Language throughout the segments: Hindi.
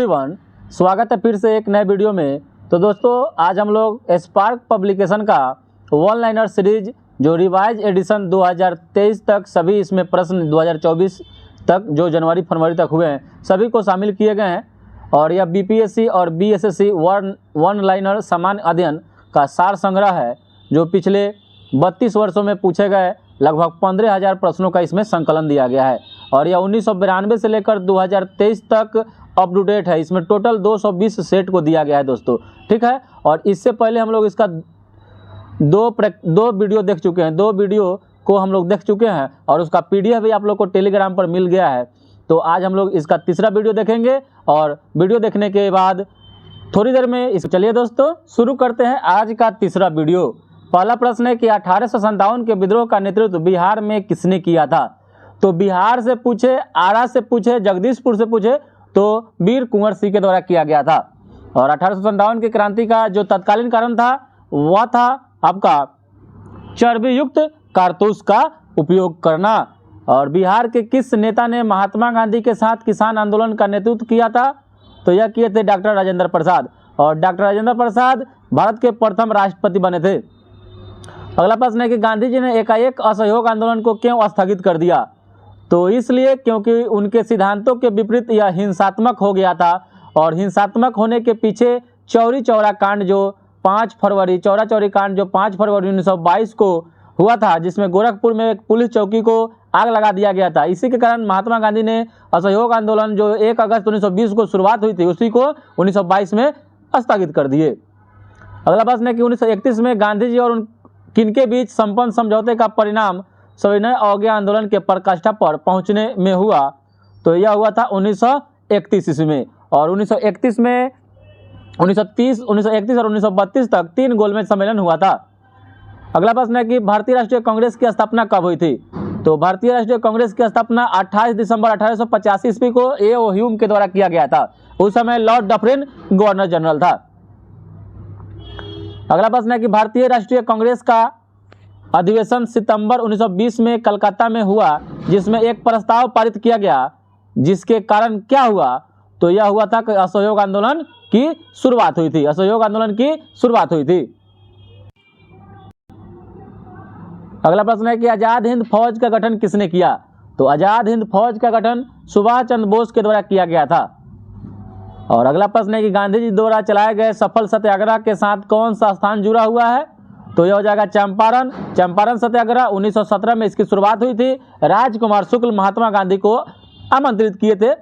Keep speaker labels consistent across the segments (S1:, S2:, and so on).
S1: एवरीवन, स्वागत है फिर से एक नए वीडियो में। तो दोस्तों, आज हम लोग स्पार्क पब्लिकेशन का वन लाइनर सीरीज जो रिवाइज एडिशन 2023 तक सभी इसमें प्रश्न 2024 तक जो जनवरी फरवरी तक हुए हैं सभी को शामिल किए गए हैं। और यह बीपीएससी और बीएसएससी वन लाइनर सामान्य अध्ययन का सार संग्रह है जो पिछले 32 वर्षों में पूछे गए लगभग 15,000 प्रश्नों का इसमें संकलन दिया गया है। और यह 1992 से लेकर 2023 तक अप टू डेट है। इसमें टोटल 220 सेट को दिया गया है दोस्तों, ठीक है। और इससे पहले हम लोग इसका दो वीडियो देख चुके हैं, 2 वीडियो को हम लोग देख चुके हैं और उसका पीडीएफ भी आप लोग को टेलीग्राम पर मिल गया है। तो आज हम लोग इसका तीसरा वीडियो देखेंगे और वीडियो देखने के बाद थोड़ी देर में चलिए दोस्तों शुरू करते हैं आज का तीसरा वीडियो। पहला प्रश्न है कि 1857 के विद्रोह का नेतृत्व बिहार में किसने किया था। तो बिहार से पूछे, आरा से पूछे, जगदीशपुर से पूछे तो वीर कुंवर सिंह के द्वारा किया गया था। और 1857 की क्रांति का जो तत्कालीन कारण था वह था आपका चर्बी युक्त कारतूस का उपयोग करना। और बिहार के किस नेता ने महात्मा गांधी के साथ किसान आंदोलन का नेतृत्व किया था। तो यह किए थे डॉक्टर राजेंद्र प्रसाद। और डॉक्टर राजेंद्र प्रसाद भारत के प्रथम राष्ट्रपति बने थे। अगला प्रश्न है कि गांधी जी ने एकाएक असहयोग आंदोलन को क्यों स्थगित कर दिया। तो इसलिए क्योंकि उनके सिद्धांतों के विपरीत यह हिंसात्मक हो गया था। और हिंसात्मक होने के पीछे चौरी चौरा कांड जो 5 फरवरी 1922 को हुआ था, जिसमें गोरखपुर में एक पुलिस चौकी को आग लगा दिया गया था। इसी के कारण महात्मा गांधी ने असहयोग आंदोलन जो 1 अगस्त 1920 को शुरुआत हुई थी उसी को 1922 में स्थगित कर दिए। अगला प्रश्न है कि 1931 में गांधी जी और किनके बीच संपन्न समझौते का परिणाम सविनय अवज्ञा आंदोलन के पराकाष्ठा पर पहुंचने में हुआ। तो यह हुआ था 1931 ईस्वी में। और 1931 में 1930, 1931 और 1932 तक 3 गोलमेज सम्मेलन हुआ था। अगला प्रश्न है कि भारतीय राष्ट्रीय कांग्रेस की स्थापना कब हुई थी। तो भारतीय राष्ट्रीय कांग्रेस की स्थापना 28 दिसंबर 1885 ईस्वी को ए.ओ. ह्यूम के द्वारा किया गया था। उस समय लॉर्ड डफरिन गवर्नर जनरल था। अगला प्रश्न है कि भारतीय राष्ट्रीय कांग्रेस का अधिवेशन सितंबर 1920 में कलकत्ता में हुआ, जिसमें एक प्रस्ताव पारित किया गया, जिसके कारण क्या हुआ। तो यह हुआ था कि असहयोग आंदोलन की शुरुआत हुई थी। असहयोग आंदोलन की शुरुआत हुई थी। अगला प्रश्न है कि आजाद हिंद फौज का गठन किसने किया। तो आजाद हिंद फौज का गठन सुभाष चंद्र बोस के द्वारा किया गया था। और अगला प्रश्न है कि गांधी जी द्वारा चलाए गए सफल सत्याग्रह के साथ कौन सा स्थान जुड़ा हुआ है। तो यह हो जाएगा चंपारण सत्याग्रह। 1917 में इसकी शुरुआत हुई थी। राजकुमार शुक्ल महात्मा गांधी को आमंत्रित किए थे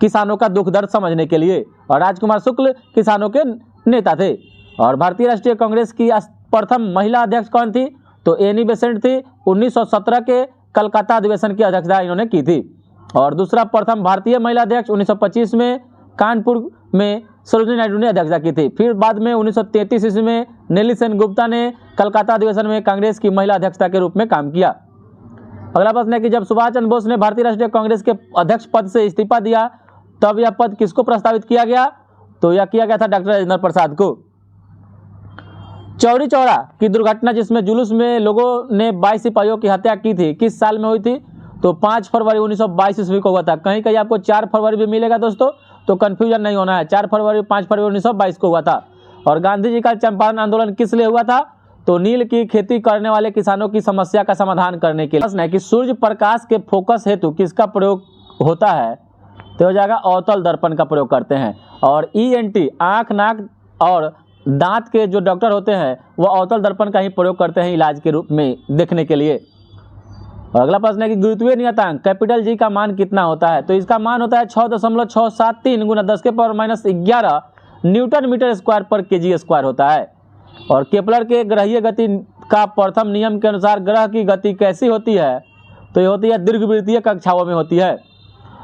S1: किसानों का दुख दर्द समझने के लिए। और राजकुमार शुक्ल किसानों के नेता थे। और भारतीय राष्ट्रीय कांग्रेस की प्रथम महिला अध्यक्ष कौन थी। तो एनी बेसेंट थी। 1917 के कलकत्ता अधिवेशन की अध्यक्षता इन्होंने की थी। और दूसरा प्रथम भारतीय महिला अध्यक्ष 1925 में कानपुर में सरोजिनी नायडू ने अध्यक्षता की थी। फिर बाद में 1933 ईस्वी में नेली सेन गुप्ता ने कलकत्ता अधिवेशन में कांग्रेस की महिला अध्यक्षता के रूप में काम किया। अगला प्रश्न है कि जब सुभाष चंद्र बोस ने भारतीय राष्ट्रीय कांग्रेस के अध्यक्ष पद से इस्तीफा दिया तब यह पद किसको प्रस्तावित किया गया। तो यह किया गया था डॉक्टर राजेंद्र प्रसाद को। चौरी चौरा की दुर्घटना जिसमें जुलूस में लोगों ने 22 सिपाहियों की हत्या की थी, किस साल में हुई थी। तो 5 फरवरी 1922 ईस्वी को हुआ था। कहीं कहीं आपको 4 फरवरी भी मिलेगा दोस्तों, तो कंफ्यूजन नहीं होना है। 4 फरवरी 5 फरवरी 1922 को हुआ था। और गांधी जी का चंपारण आंदोलन किस लिए हुआ था। तो नील की खेती करने वाले किसानों की समस्या का समाधान करने के लिए। प्रश्न है कि सूर्य प्रकाश के फोकस हेतु किसका प्रयोग होता है। तो हो जाएगा अवतल दर्पण का प्रयोग करते हैं। और ईएनटी आँख नाक और दांत के जो डॉक्टर होते हैं वो अवतल दर्पण का ही प्रयोग करते हैं इलाज के रूप में देखने के लिए। और अगला प्रश्न है कि गुरुत्वीय नियतांक कैपिटल जी का मान कितना होता है। तो इसका मान होता है 6.673 × 10⁻11 न्यूटन मीटर स्क्वायर पर केजी स्क्वायर होता है। और केपलर के ग्रहीय गति का प्रथम नियम के अनुसार ग्रह की गति कैसी होती है। तो ये होती है दीर्घवृत्तीय कक्षाओं में होती है।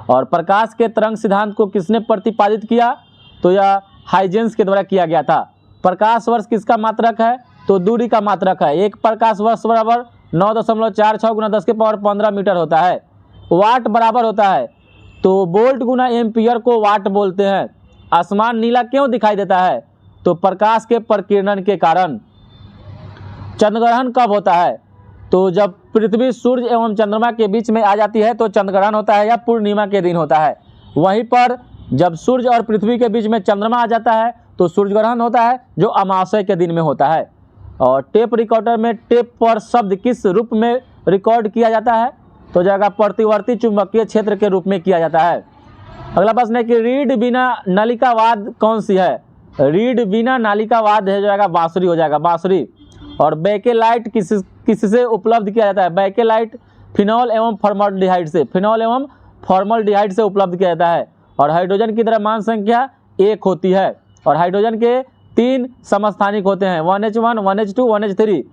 S1: और प्रकाश के तरंग सिद्धांत को किसने प्रतिपादित किया। तो यह हाइजेंस के द्वारा किया गया था। प्रकाश वर्ष किसका मात्रक है। तो दूरी का मात्रक है। एक प्रकाश वर्ष बराबर 9.46 × 10⁻15 मीटर होता है। वाट बराबर होता है तो वोल्ट गुना एम्पियर को वाट बोलते हैं। आसमान नीला क्यों दिखाई देता है। तो प्रकाश के प्रकीर्णन के कारण। चंद्रग्रहण कब होता है। तो जब पृथ्वी सूर्य एवं चंद्रमा के बीच में आ जाती है तो चंद्रग्रहण होता है या पूर्णिमा के दिन होता है। वहीं पर जब सूर्य और पृथ्वी के बीच में चंद्रमा आ जाता है तो सूर्य ग्रहण होता है, जो अमावस्या के दिन में होता है। और टेप रिकॉर्डर में टेप पर शब्द किस रूप में रिकॉर्ड किया जाता है? तो जाएगा प्रतिवर्ती चुंबकीय क्षेत्र के रूप में किया जाता है। अगला प्रश्न है कि रीड बिना नलिकावाद कौन सी है? रीड बिना नालिकावाद है, जाएगा बांसुरी हो जाएगा, बांसुरी। और बेकेलाइट किससे उपलब्ध किया जाता है? बेकेलाइट फिनॉल एवं फॉर्मल्डिहाइड से, फिनॉल एवं फॉर्मल्डिहाइड से उपलब्ध किया जाता है। और हाइड्रोजन की द्रव्यमान संख्या 1 होती है। और हाइड्रोजन के 3 समस्थानिक होते हैं, 1H1, 1H2, 1H3,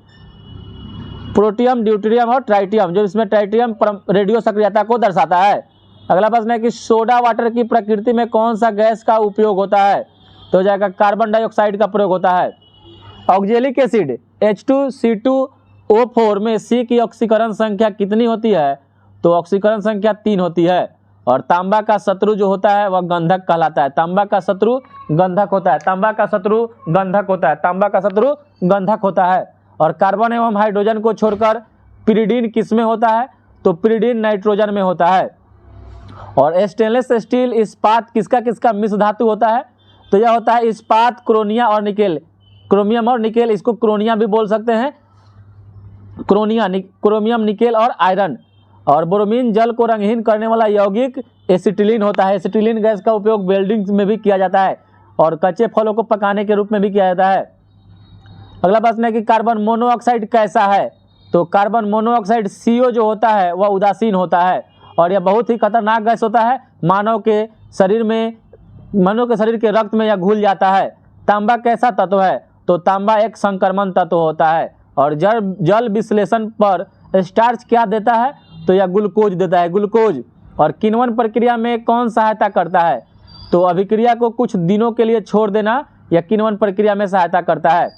S1: protium, deuterium और ट्राइटियम, जो इसमें ट्राइटियम रेडियो सक्रियता को दर्शाता है। अगला प्रश्न है कि सोडा वाटर की प्रकृति में कौन सा गैस का उपयोग होता है? तो जाएगा कार्बन डाइऑक्साइड का प्रयोग होता है। ऑक्जेलिक एसिड H2C2O4 में C की ऑक्सीकरण संख्या कितनी होती है? तो ऑक्सीकरण संख्या 3 होती है। और तांबा का शत्रु जो होता है वह गंधक कहलाता है। तांबा का शत्रु गंधक होता है, तांबा का शत्रु गंधक होता है, तांबा का शत्रु गंधक होता है। और कार्बन एवं हाइड्रोजन को छोड़कर पिरिडीन किस में होता है? तो पिरिडीन नाइट्रोजन में होता है। और स्टेनलेस स्टील इस्पात किसका किसका मिश्र धातु होता है? तो यह होता है इस्पात, क्रोनिया और निकेल, क्रोमियम और निकेल, इसको क्रोनिया भी बोल सकते हैं, क्रोनिया, क्रोमियम, निकेल और आयरन। और ब्रोमीन जल को रंगहीन करने वाला यौगिक एसिटिलीन होता है। एसिटिलीन गैस का उपयोग वेल्डिंग में भी किया जाता है और कच्चे फलों को पकाने के रूप में भी किया जाता है। अगला प्रश्न है कि कार्बन मोनोऑक्साइड कैसा है? तो कार्बन मोनोऑक्साइड CO जो होता है वह उदासीन होता है और यह बहुत ही खतरनाक गैस होता है। मानव के शरीर के रक्त में यह घुल जाता है। तांबा कैसा तत्व है? तो तांबा एक संक्रमण तत्व होता है। और जल विश्लेषण पर स्टार्च क्या देता है? तो यह ग्लूकोज देता है, ग्लूकोज। और किण्वन प्रक्रिया में कौन सहायता करता है? तो अभिक्रिया को कुछ दिनों के लिए छोड़ देना यह किण्वन प्रक्रिया में सहायता करता है।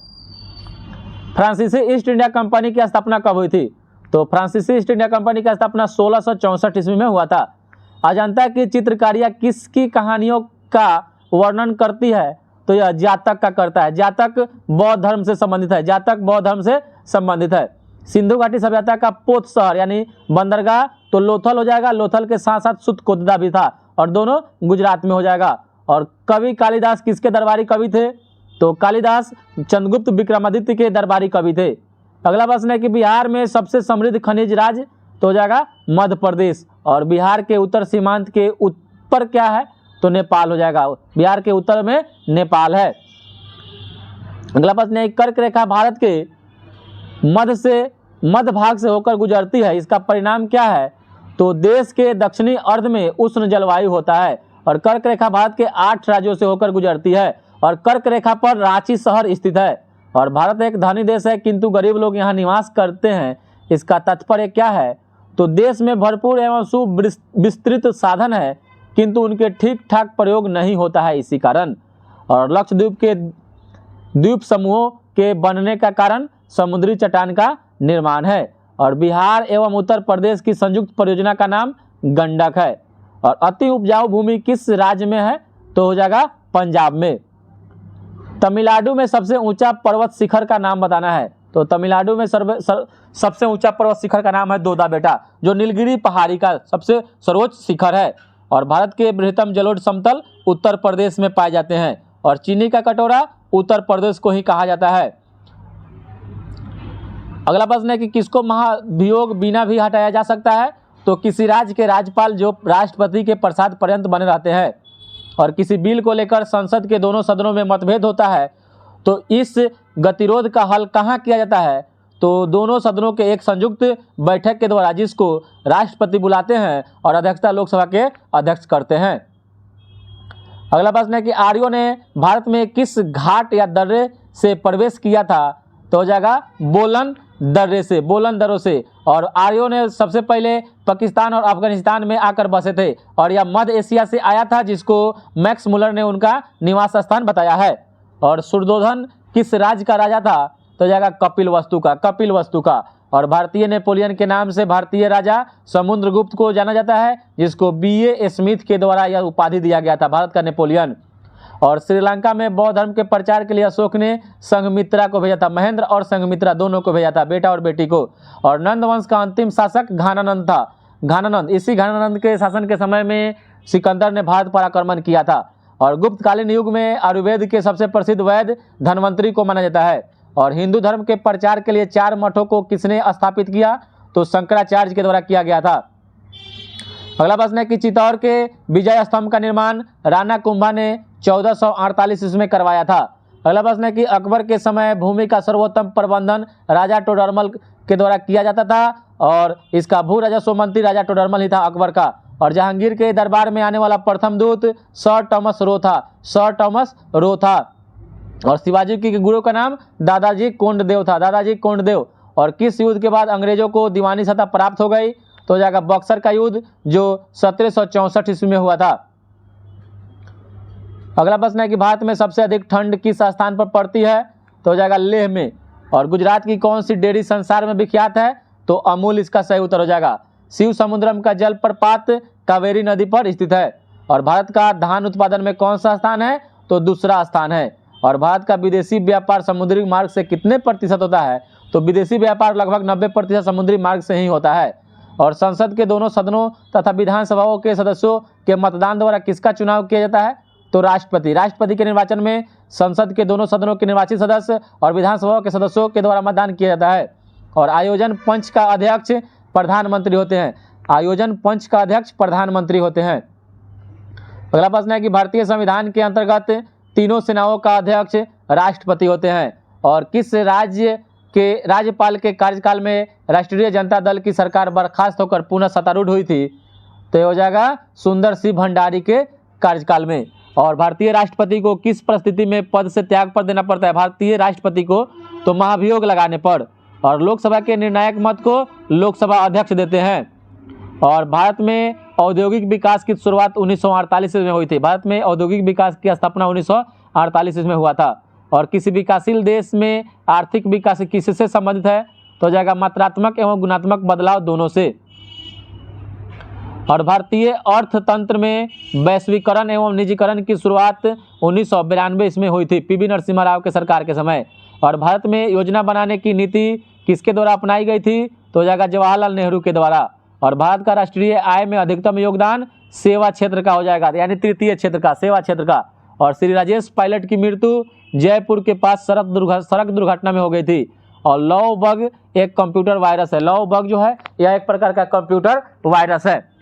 S1: फ्रांसीसी ईस्ट इंडिया कंपनी की स्थापना कब हुई थी? तो फ्रांसीसी ईस्ट इंडिया कंपनी की स्थापना 1664 ईस्वी में हुआ था। अजंता की चित्रकारियाँ किसकी कहानियों का वर्णन करती है? तो यह जातक का करता है। जातक बौद्ध धर्म से संबंधित है, जातक बौद्ध धर्म से संबंधित है। सिंधु घाटी सभ्यता का पोत शहर यानी बंदरगाह तो लोथल हो जाएगा, लोथल के साथ साथ सुतकोदा भी था और दोनों गुजरात में हो जाएगा। और कवि कालिदास किसके दरबारी कवि थे? तो कालिदास चंद्रगुप्त विक्रमादित्य के दरबारी कवि थे। अगला प्रश्न है कि बिहार में सबसे समृद्ध खनिज राज्य तो हो जाएगा मध्य प्रदेश। और बिहार के उत्तर सीमांत के ऊपर क्या है? तो नेपाल हो जाएगा, बिहार के उत्तर में नेपाल है। अगला प्रश्न है कर्क रेखा भारत के मध्य भाग से होकर गुजरती है, इसका परिणाम क्या है? तो देश के दक्षिणी अर्ध में उष्ण जलवायु होता है। और कर्क रेखा भारत के 8 राज्यों से होकर गुजरती है और कर्क रेखा पर रांची शहर स्थित है। और भारत एक धनी देश है किंतु गरीब लोग यहाँ निवास करते हैं, इसका तात्पर्य क्या है? तो देश में भरपूर एवं सुविस्तृत साधन है किंतु उनके ठीक ठाक प्रयोग नहीं होता है, इसी कारण। और लक्षद्वीप के द्वीप समूहों के बनने का कारण समुद्री चट्टान का निर्माण है। और बिहार एवं उत्तर प्रदेश की संयुक्त परियोजना का नाम गंडक है। और अति उपजाऊ भूमि किस राज्य में है? तो हो जाएगा पंजाब में। तमिलनाडु में सबसे ऊंचा पर्वत शिखर का नाम बताना है। तो तमिलनाडु में सबसे ऊंचा पर्वत शिखर का नाम है दोदा बेटा, जो नीलगिरी पहाड़ी का सबसे सर्वोच्च शिखर है। और भारत के बृहत्तम जलोढ़ समतल उत्तर प्रदेश में पाए जाते हैं। और चीनी का कटोरा उत्तर प्रदेश को ही कहा जाता है। अगला प्रश्न है कि किसको महाभियोग बिना भी हटाया जा सकता है? तो किसी राज्य के राज्यपाल जो राष्ट्रपति के प्रसाद पर्यंत बने रहते हैं। और किसी बिल को लेकर संसद के दोनों सदनों में मतभेद होता है तो इस गतिरोध का हल कहाँ किया जाता है? तो दोनों सदनों के एक संयुक्त बैठक के द्वारा, जिसको राष्ट्रपति बुलाते हैं और अध्यक्षता लोकसभा के अध्यक्ष करते हैं। अगला प्रश्न है कि आर्यों ने भारत में किस घाट या दर्रे से प्रवेश किया था? तो हो जाएगा बोलन दर्रे से, बोलन दर्रों से। और आर्यों ने सबसे पहले पाकिस्तान और अफगानिस्तान में आकर बसे थे और यह मध्य एशिया से आया था, जिसको मैक्स मुलर ने उनका निवास स्थान बताया है। और शुद्धोधन किस राज्य का राजा था? तो जाएगा कपिलवस्तु का, कपिलवस्तु का। और भारतीय नेपोलियन के नाम से भारतीय राजा समुद्रगुप्त को जाना जाता है, जिसको B.A. स्मिथ के द्वारा यह उपाधि दिया गया था, भारत का नेपोलियन। और श्रीलंका में बौद्ध धर्म के प्रचार के लिए अशोक ने संघमित्रा को भेजा था, महेंद्र और संघमित्रा दोनों को भेजा था, बेटा और बेटी को। और नंद वंश का अंतिम शासक घानानंद था, घानानंद। इसी घानानंद के शासन के समय में सिकंदर ने भारत पर आक्रमण किया था। और गुप्तकालीन युग में आयुर्वेद के सबसे प्रसिद्ध वैद्य धन्वंतरी को माना जाता है। और हिंदू धर्म के प्रचार के लिए 4 मठों को किसने स्थापित किया? तो शंकराचार्य के द्वारा किया गया था। अगला प्रश्न है कि चित्तौड़ के विजय स्तंभ का निर्माण राणा कुंभा ने 1448 ईस्वी में करवाया था। अगला प्रश्न है कि अकबर के समय भूमि का सर्वोत्तम प्रबंधन राजा टोडरमल के द्वारा किया जाता था और इसका भू राजस्व मंत्री राजा टोडरमल ही था अकबर का। और जहांगीर के दरबार में आने वाला प्रथम दूत सर टॉमस रो था, सर टॉमस रो था। और शिवाजी के गुरु का नाम दादाजी कोंडदेव था, दादाजी कोंडदेव। और किस युद्ध के बाद अंग्रेजों को दीवानी सत्ता प्राप्त हो गई? तो हो जाएगा बक्सर का युद्ध जो 1764 ईस्वी में हुआ था। अगला प्रश्न है कि भारत में सबसे अधिक ठंड किस स्थान पर पड़ती है? तो हो जाएगा लेह में। और गुजरात की कौन सी डेयरी संसार में विख्यात है? तो अमूल इसका सही उत्तर हो जाएगा। शिव समुद्रम का जल प्रपात कावेरी नदी पर स्थित है। और भारत का धान उत्पादन में कौन सा स्थान है? तो दूसरा स्थान है। और भारत का विदेशी व्यापार समुद्री मार्ग से कितने प्रतिशत होता है? तो विदेशी व्यापार लगभग 90% समुद्री मार्ग से ही होता है। और संसद के दोनों सदनों तथा विधानसभाओं के सदस्यों के मतदान द्वारा किसका चुनाव किया जाता है? तो राष्ट्रपति। राष्ट्रपति के निर्वाचन में संसद के दोनों सदनों के निर्वाचित सदस्य और विधानसभाओं के सदस्यों के द्वारा मतदान किया जाता है। और आयोजन पंच का अध्यक्ष प्रधानमंत्री होते हैं, आयोजन पंच का अध्यक्ष प्रधानमंत्री होते हैं। अगला प्रश्न है कि भारतीय संविधान के अंतर्गत तीनों सेनाओं का अध्यक्ष राष्ट्रपति होते हैं। और किस राज्य के राज्यपाल के कार्यकाल में राष्ट्रीय जनता दल की सरकार बर्खास्त होकर पुनः सत्तारूढ़ हुई थी? तो हो जाएगा सुंदर सिंह भंडारी के कार्यकाल में। और भारतीय राष्ट्रपति को किस परिस्थिति में पद से त्याग पर देना पड़ता है? भारतीय राष्ट्रपति को तो महाभियोग लगाने पर। और लोकसभा के निर्णायक मत को लोकसभा अध्यक्ष देते हैं। और भारत में औद्योगिक विकास की शुरुआत 1948 में हुई थी। भारत में औद्योगिक विकास की स्थापना 1948 में हुआ था। और किसी विकासशील देश में आर्थिक विकास किससे संबंधित है? तो हो जाएगा मात्रात्मक एवं गुणात्मक बदलाव दोनों से। और भारतीय अर्थतंत्र में वैश्वीकरण एवं निजीकरण की शुरुआत 1992 में हुई थी, पीवी नरसिम्हा राव के सरकार के समय। और भारत में योजना बनाने की नीति किसके द्वारा अपनाई गई थी? तो हो जाएगा जवाहरलाल नेहरू के द्वारा। और भारत का राष्ट्रीय आय में अधिकतम योगदान सेवा क्षेत्र का हो जाएगा, यानी तृतीय क्षेत्र का, सेवा क्षेत्र का। और श्री राजेश पायलट की मृत्यु जयपुर के पास सड़क दुर्घटना में हो गई थी। और लव बग एक कंप्यूटर वायरस है, लव बग जो है यह एक प्रकार का कंप्यूटर वायरस है।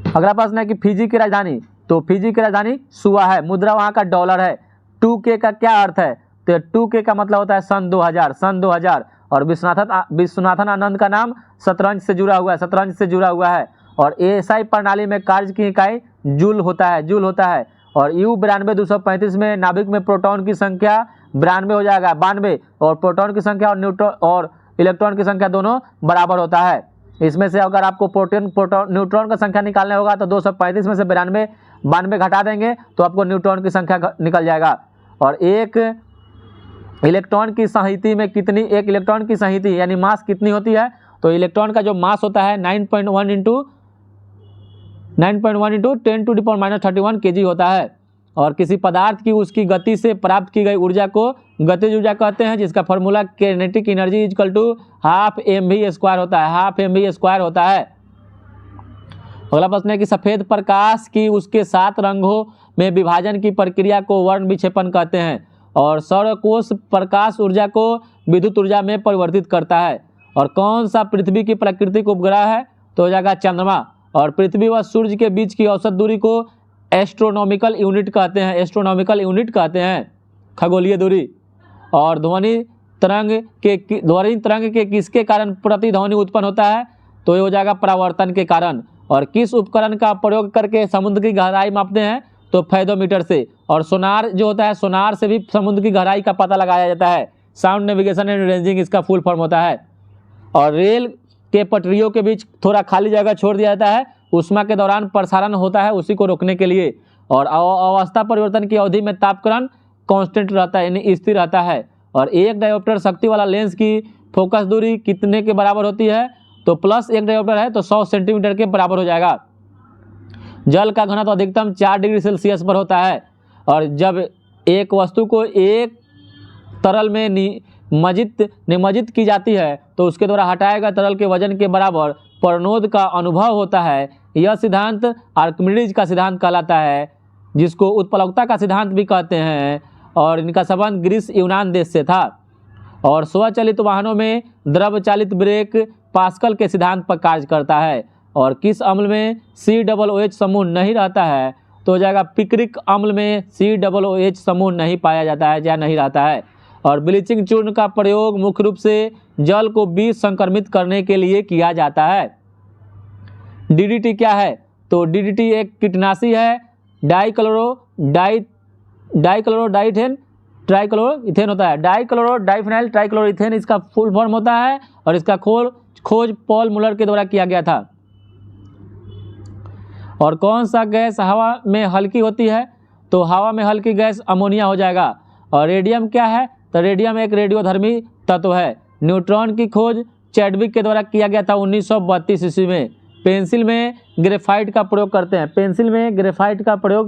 S1: अगला प्रश्न है कि फिजी की राजधानी, तो फिजी की राजधानी सुआ है, मुद्रा वहां का डॉलर है। 2K का क्या अर्थ है? तो 2K का मतलब होता है सन 2000, सन 2000। और विश्वनाथन आनंद का नाम शतरंज से जुड़ा हुआ है, शतरंज से जुड़ा हुआ है। और एएसआई प्रणाली में कार्य की इकाई जूल होता है, जूल होता है। और U92235 में नाभिक में प्रोटॉन की संख्या 92 हो जाएगा, 92। और प्रोटॉन की संख्या और न्यूट्रॉन और इलेक्ट्रॉन की संख्या दोनों बराबर होता है। इसमें से अगर आपको न्यूट्रॉन का संख्या निकालना होगा तो 235 में से 92 घटा देंगे तो आपको न्यूट्रॉन की संख्या निकल जाएगा। और एक इलेक्ट्रॉन की सहिति में कितनी, एक इलेक्ट्रॉन की सहिति यानी मास कितनी होती है? तो इलेक्ट्रॉन का जो मास होता है 9.1 इंटू 10⁻31 kg होता है। और किसी पदार्थ की उसकी गति से प्राप्त की गई ऊर्जा को गतिज ऊर्जा कहते हैं, जिसका formula kinetic energy equal to ½ mv² होता है, ½ mv² होता है। अगला प्रश्न है कि सफेद प्रकाश की उसके 7 रंगों में विभाजन की प्रक्रिया को वर्ण विक्षेपण कहते हैं। और सौरकोश प्रकाश ऊर्जा को विद्युत ऊर्जा में परिवर्तित करता है। और कौन सा पृथ्वी की प्राकृतिक उपग्रह है? तो हो जाएगा चंद्रमा। और पृथ्वी व सूर्य के बीच की औसत दूरी को एस्ट्रोनॉमिकल यूनिट कहते हैं, एस्ट्रोनॉमिकल यूनिट कहते हैं, खगोलीय दूरी। और ध्वनि तरंग के किसके कारण प्रतिध्वनि उत्पन्न होता है? तो ये हो जाएगा परावर्तन के कारण। और किस उपकरण का प्रयोग करके समुद्र की गहराई मापते हैं? तो फैदोमीटर से। और सोनार जो होता है, सोनार से भी समुद्र की गहराई का पता लगाया जाता है। साउंड नेविगेशन एंड रेंजिंग इसका फुल फॉर्म होता है। और रेल के पटरियों के बीच थोड़ा खाली जगह छोड़ दिया जाता है, ऊष्मा के दौरान प्रसारण होता है उसी को रोकने के लिए। और अवस्था परिवर्तन की अवधि में तापक्रम कांस्टेंट रहता है, यानी स्थिर रहता है। और एक डायोप्टर शक्ति वाला लेंस की फोकस दूरी कितने के बराबर होती है? तो प्लस एक डायोप्टर है तो 100 सेंटीमीटर के बराबर हो जाएगा। जल का घनत्व अधिकतम 4 डिग्री सेल्सियस पर होता है। और जब एक वस्तु को एक तरल में निमज्जित की जाती है तो उसके द्वारा हटाए गए तरल के वजन के बराबर प्रणोद का अनुभव होता है, यह सिद्धांत आर्किमिडीज का सिद्धांत कहलाता है, जिसको उत्प्लवकता का सिद्धांत भी कहते हैं, और इनका संबंध ग्रीस यूनान देश से था। और स्वचालित वाहनों में द्रव चालित ब्रेक पास्कल के सिद्धांत पर कार्य करता है। और किस अम्ल में COOH समूह नहीं रहता है? तो हो जाएगा पिक्रिक अम्ल में COOH समूह नहीं पाया जाता है या नहीं रहता है। और ब्लीचिंग चूर्ण का प्रयोग मुख्य रूप से जल को विष संक्रमित करने के लिए किया जाता है। DDT क्या है? तो DDT एक कीटनाशी है, डाइक्लोरोडाइथेन ट्राइक्लोरोइथेन होता है, डाइक्लोरोडाइफेनाइल ट्राइक्लोरोइथेन इसका फुल फॉर्म होता है, और इसका खोज पॉल मुलर के द्वारा किया गया था। और कौन सा गैस हवा में हल्की होती है? तो हवा में हल्की गैस अमोनिया हो जाएगा। और रेडियम क्या है? तो रेडियम एक रेडियोधर्मी तत्व है। न्यूट्रॉन की खोज चैडविक के द्वारा किया गया था 1932 ईस्वी में। पेंसिल में ग्रेफाइट का प्रयोग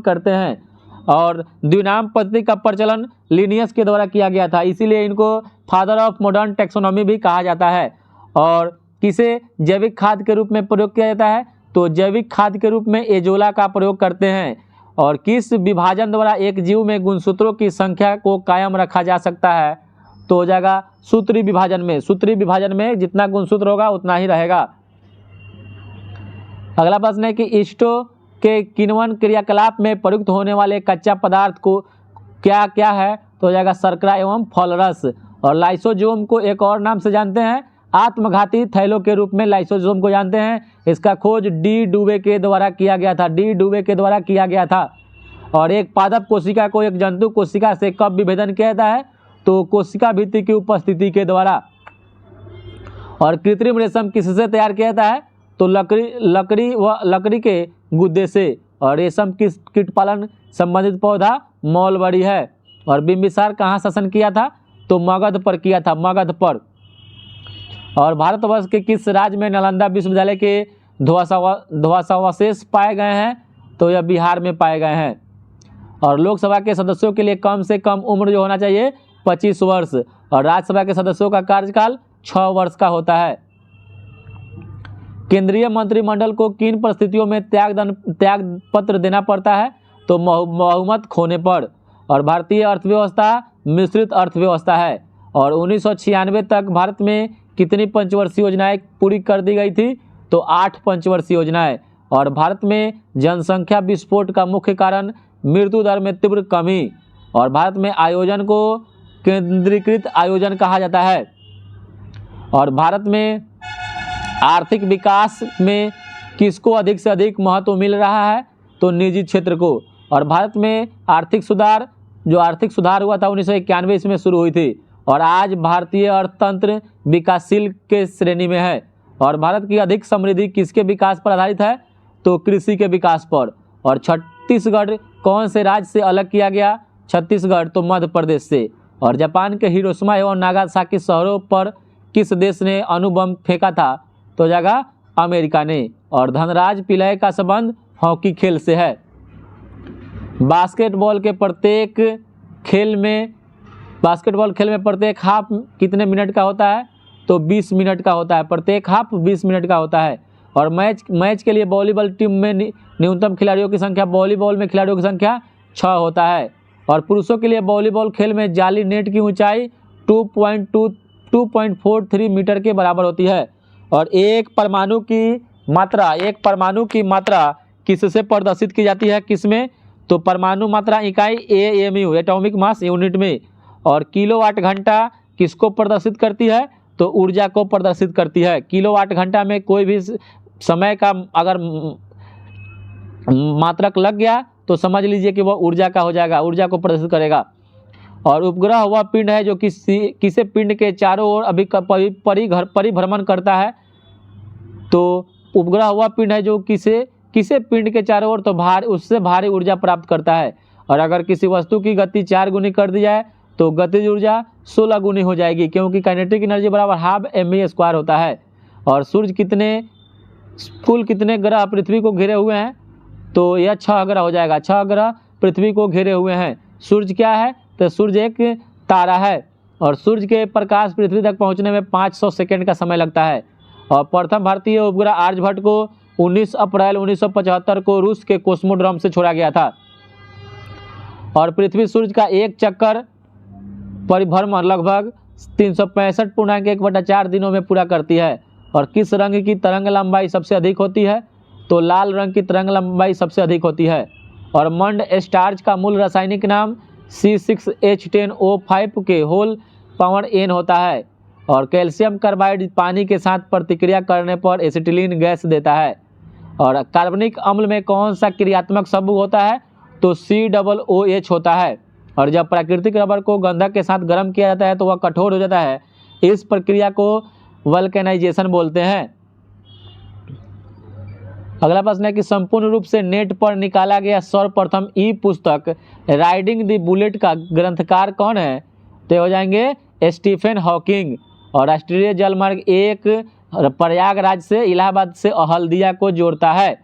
S1: करते हैं, और द्विनाम पद्धति का प्रचलन लिनियस के द्वारा किया गया था, इसीलिए इनको फादर ऑफ मॉडर्न टैक्सोनॉमी भी कहा जाता है। और किसे जैविक खाद के रूप में प्रयोग किया जाता है? तो जैविक खाद के रूप में एजोला का प्रयोग करते हैं। और किस विभाजन द्वारा एक जीव में गुणसूत्रों की संख्या को कायम रखा जा सकता है? तो हो जाएगा सूत्री विभाजन में जितना गुणसूत्र होगा उतना ही रहेगा। अगला प्रश्न है कि ईस्टो के किण्वन क्रियाकलाप में प्रयुक्त होने वाले कच्चा पदार्थ को क्या क्या है? तो हो जाएगा शर्करा एवं फलरस। और लाइसोजोम को एक और नाम से जानते हैं, आत्मघाती थैलों के रूप में लाइसोजोम को जानते हैं। इसका खोज डी डुबे के द्वारा किया गया था। और एक पादप कोशिका को एक जंतु कोशिका से कब विभेदन किया जाता है? तो कोशिका भित्ति की उपस्थिति के द्वारा। और कृत्रिम रेशम किससे तैयार किया जाता है? तो लकड़ी के गुद्दे से। और रेशम किस कीट पालन संबंधित पौधा मौलबरी है। और बिंबिसार कहाँ शासन किया था? तो मगध पर किया था, मगध पर। और भारतवर्ष के किस राज्य में नालंदा विश्वविद्यालय के ध्वंसावशेष पाए गए हैं? तो यह बिहार में पाए गए हैं। और लोकसभा के सदस्यों के लिए कम से कम उम्र जो होना चाहिए 25 वर्ष। और राज्यसभा के सदस्यों का कार्यकाल 6 वर्ष का होता है। केंद्रीय मंत्रिमंडल को किन परिस्थितियों में त्याग पत्र देना पड़ता है? तो बहुमत खोने पर। और भारतीय अर्थव्यवस्था मिश्रित अर्थव्यवस्था है। और 1996 तक भारत में कितनी पंचवर्षीय योजनाएं पूरी कर दी गई थी? तो 8 पंचवर्षीय योजनाएं। और भारत में जनसंख्या विस्फोट का मुख्य कारण मृत्यु दर में तीव्र कमी। और भारत में आयोजन को केंद्रीकृत आयोजन कहा जाता है। और भारत में आर्थिक विकास में किसको अधिक से अधिक महत्व मिल रहा है? तो निजी क्षेत्र को। और भारत में आर्थिक सुधार हुआ था 1991 ईस्वी में शुरू हुई थी। और आज भारतीय अर्थतंत्र विकासशील के श्रेणी में है। और भारत की अधिक समृद्धि किसके विकास पर आधारित है? तो कृषि के विकास पर। और छत्तीसगढ़ कौन से राज्य से अलग किया गया? छत्तीसगढ़ तो मध्य प्रदेश से। और जापान के हिरोशिमा एवं नागासाकी शहरों पर किस देश ने अणु बम फेंका था? तो जगह अमेरिका ने। और धनराज पिल्लई का संबंध हॉकी खेल से है। बास्केटबॉल खेल में प्रत्येक हाफ कितने मिनट का होता है? तो 20 मिनट का होता है। प्रत्येक हाफ 20 मिनट का होता है। और मैच के लिए वॉलीबॉल टीम में न्यूनतम खिलाड़ियों की संख्या, वॉलीबॉल में खिलाड़ियों की संख्या 6 होता है। और पुरुषों के लिए वॉलीबॉल खेल में जाली नेट की ऊंचाई 2.43 मीटर के बराबर होती है। और एक परमाणु की मात्रा किससे प्रदर्शित की जाती है? किसमें? तो परमाणु मात्रा इकाई AMU एटॉमिक मास यूनिट में। और किलोवाट घंटा किसको प्रदर्शित करती है? तो ऊर्जा को प्रदर्शित करती है। किलोवाट घंटा में कोई भी समय का अगर मात्रक लग गया तो समझ लीजिए कि वह ऊर्जा का हो जाएगा, ऊर्जा को प्रदर्शित करेगा। और उपग्रह वह पिंड है जो किसे पिंड के चारों ओर परिभ्रमण करता है? तो उपग्रह वह पिंड है जो किसे पिंड के चारों ओर तो उससे भारी ऊर्जा प्राप्त करता है। और अगर किसी वस्तु की गति 4 गुनी कर दी जाए तो गतिज ऊर्जा 16 गुनी हो जाएगी, क्योंकि काइनेटिक एनर्जी बराबर ½ mv² होता है। और सूर्य कुल कितने ग्रह पृथ्वी को घेरे हुए हैं? तो यह 6 ग्रह हो जाएगा। 6 ग्रह पृथ्वी को घेरे हुए हैं। सूर्य क्या है? तो सूर्य एक तारा है। और सूर्य के प्रकाश पृथ्वी तक पहुंचने में 500 सेकेंड का समय लगता है। और प्रथम भारतीय उपग्रह आर्यभट्ट को 19 अप्रैल 1975 को रूस के कोस्मोड्रोम से छोड़ा गया था। और पृथ्वी सूर्य का एक चक्कर परिभ्रमण लगभग 365.1/4 दिनों में पूरा करती है। और किस रंग की तरंग लंबाई सबसे अधिक होती है? तो लाल रंग की तरंग लंबाई सबसे अधिक होती है। और मंड स्टार्च का मूल रासायनिक नाम C6H10O5 के होल पावर N होता है। और कैल्शियम कार्बाइड पानी के साथ प्रतिक्रिया करने पर एसिटिलीन गैस देता है। और कार्बनिक अम्ल में कौन सा क्रियात्मक समूह होता है? तो COOH होता है। और जब प्राकृतिक रबर को गंधक के साथ गर्म किया जाता है तो वह कठोर हो जाता है। इस प्रक्रिया को वल्केनाइजेशन बोलते हैं। अगला प्रश्न है कि संपूर्ण रूप से नेट पर निकाला गया सर्वप्रथम ई पुस्तक राइडिंग द बुलेट का ग्रंथकार कौन है? तो हो जाएंगे स्टीफन हॉकिंग। और राष्ट्रीय जलमार्ग 1 प्रयागराज से इलाहाबाद से हल्दिया को जोड़ता है।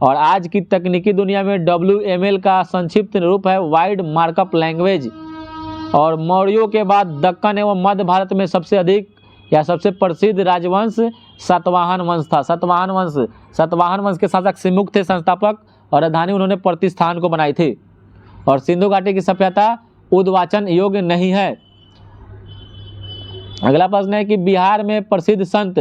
S1: और आज की तकनीकी दुनिया में WML का संक्षिप्त रूप है वाइड मार्कअप लैंग्वेज। और मौर्यों के बाद दक्कन एवं मध्य भारत में सबसे अधिक या सबसे प्रसिद्ध राजवंश सातवाहन वंश था। सातवाहन वंश के शासक सिमुक थे संस्थापक, और राजधानी उन्होंने प्रतिष्ठान को बनाई थी। और सिंधु घाटी की सभ्यता उद्वाचन योग्य नहीं है। अगला प्रश्न है कि बिहार में प्रसिद्ध संत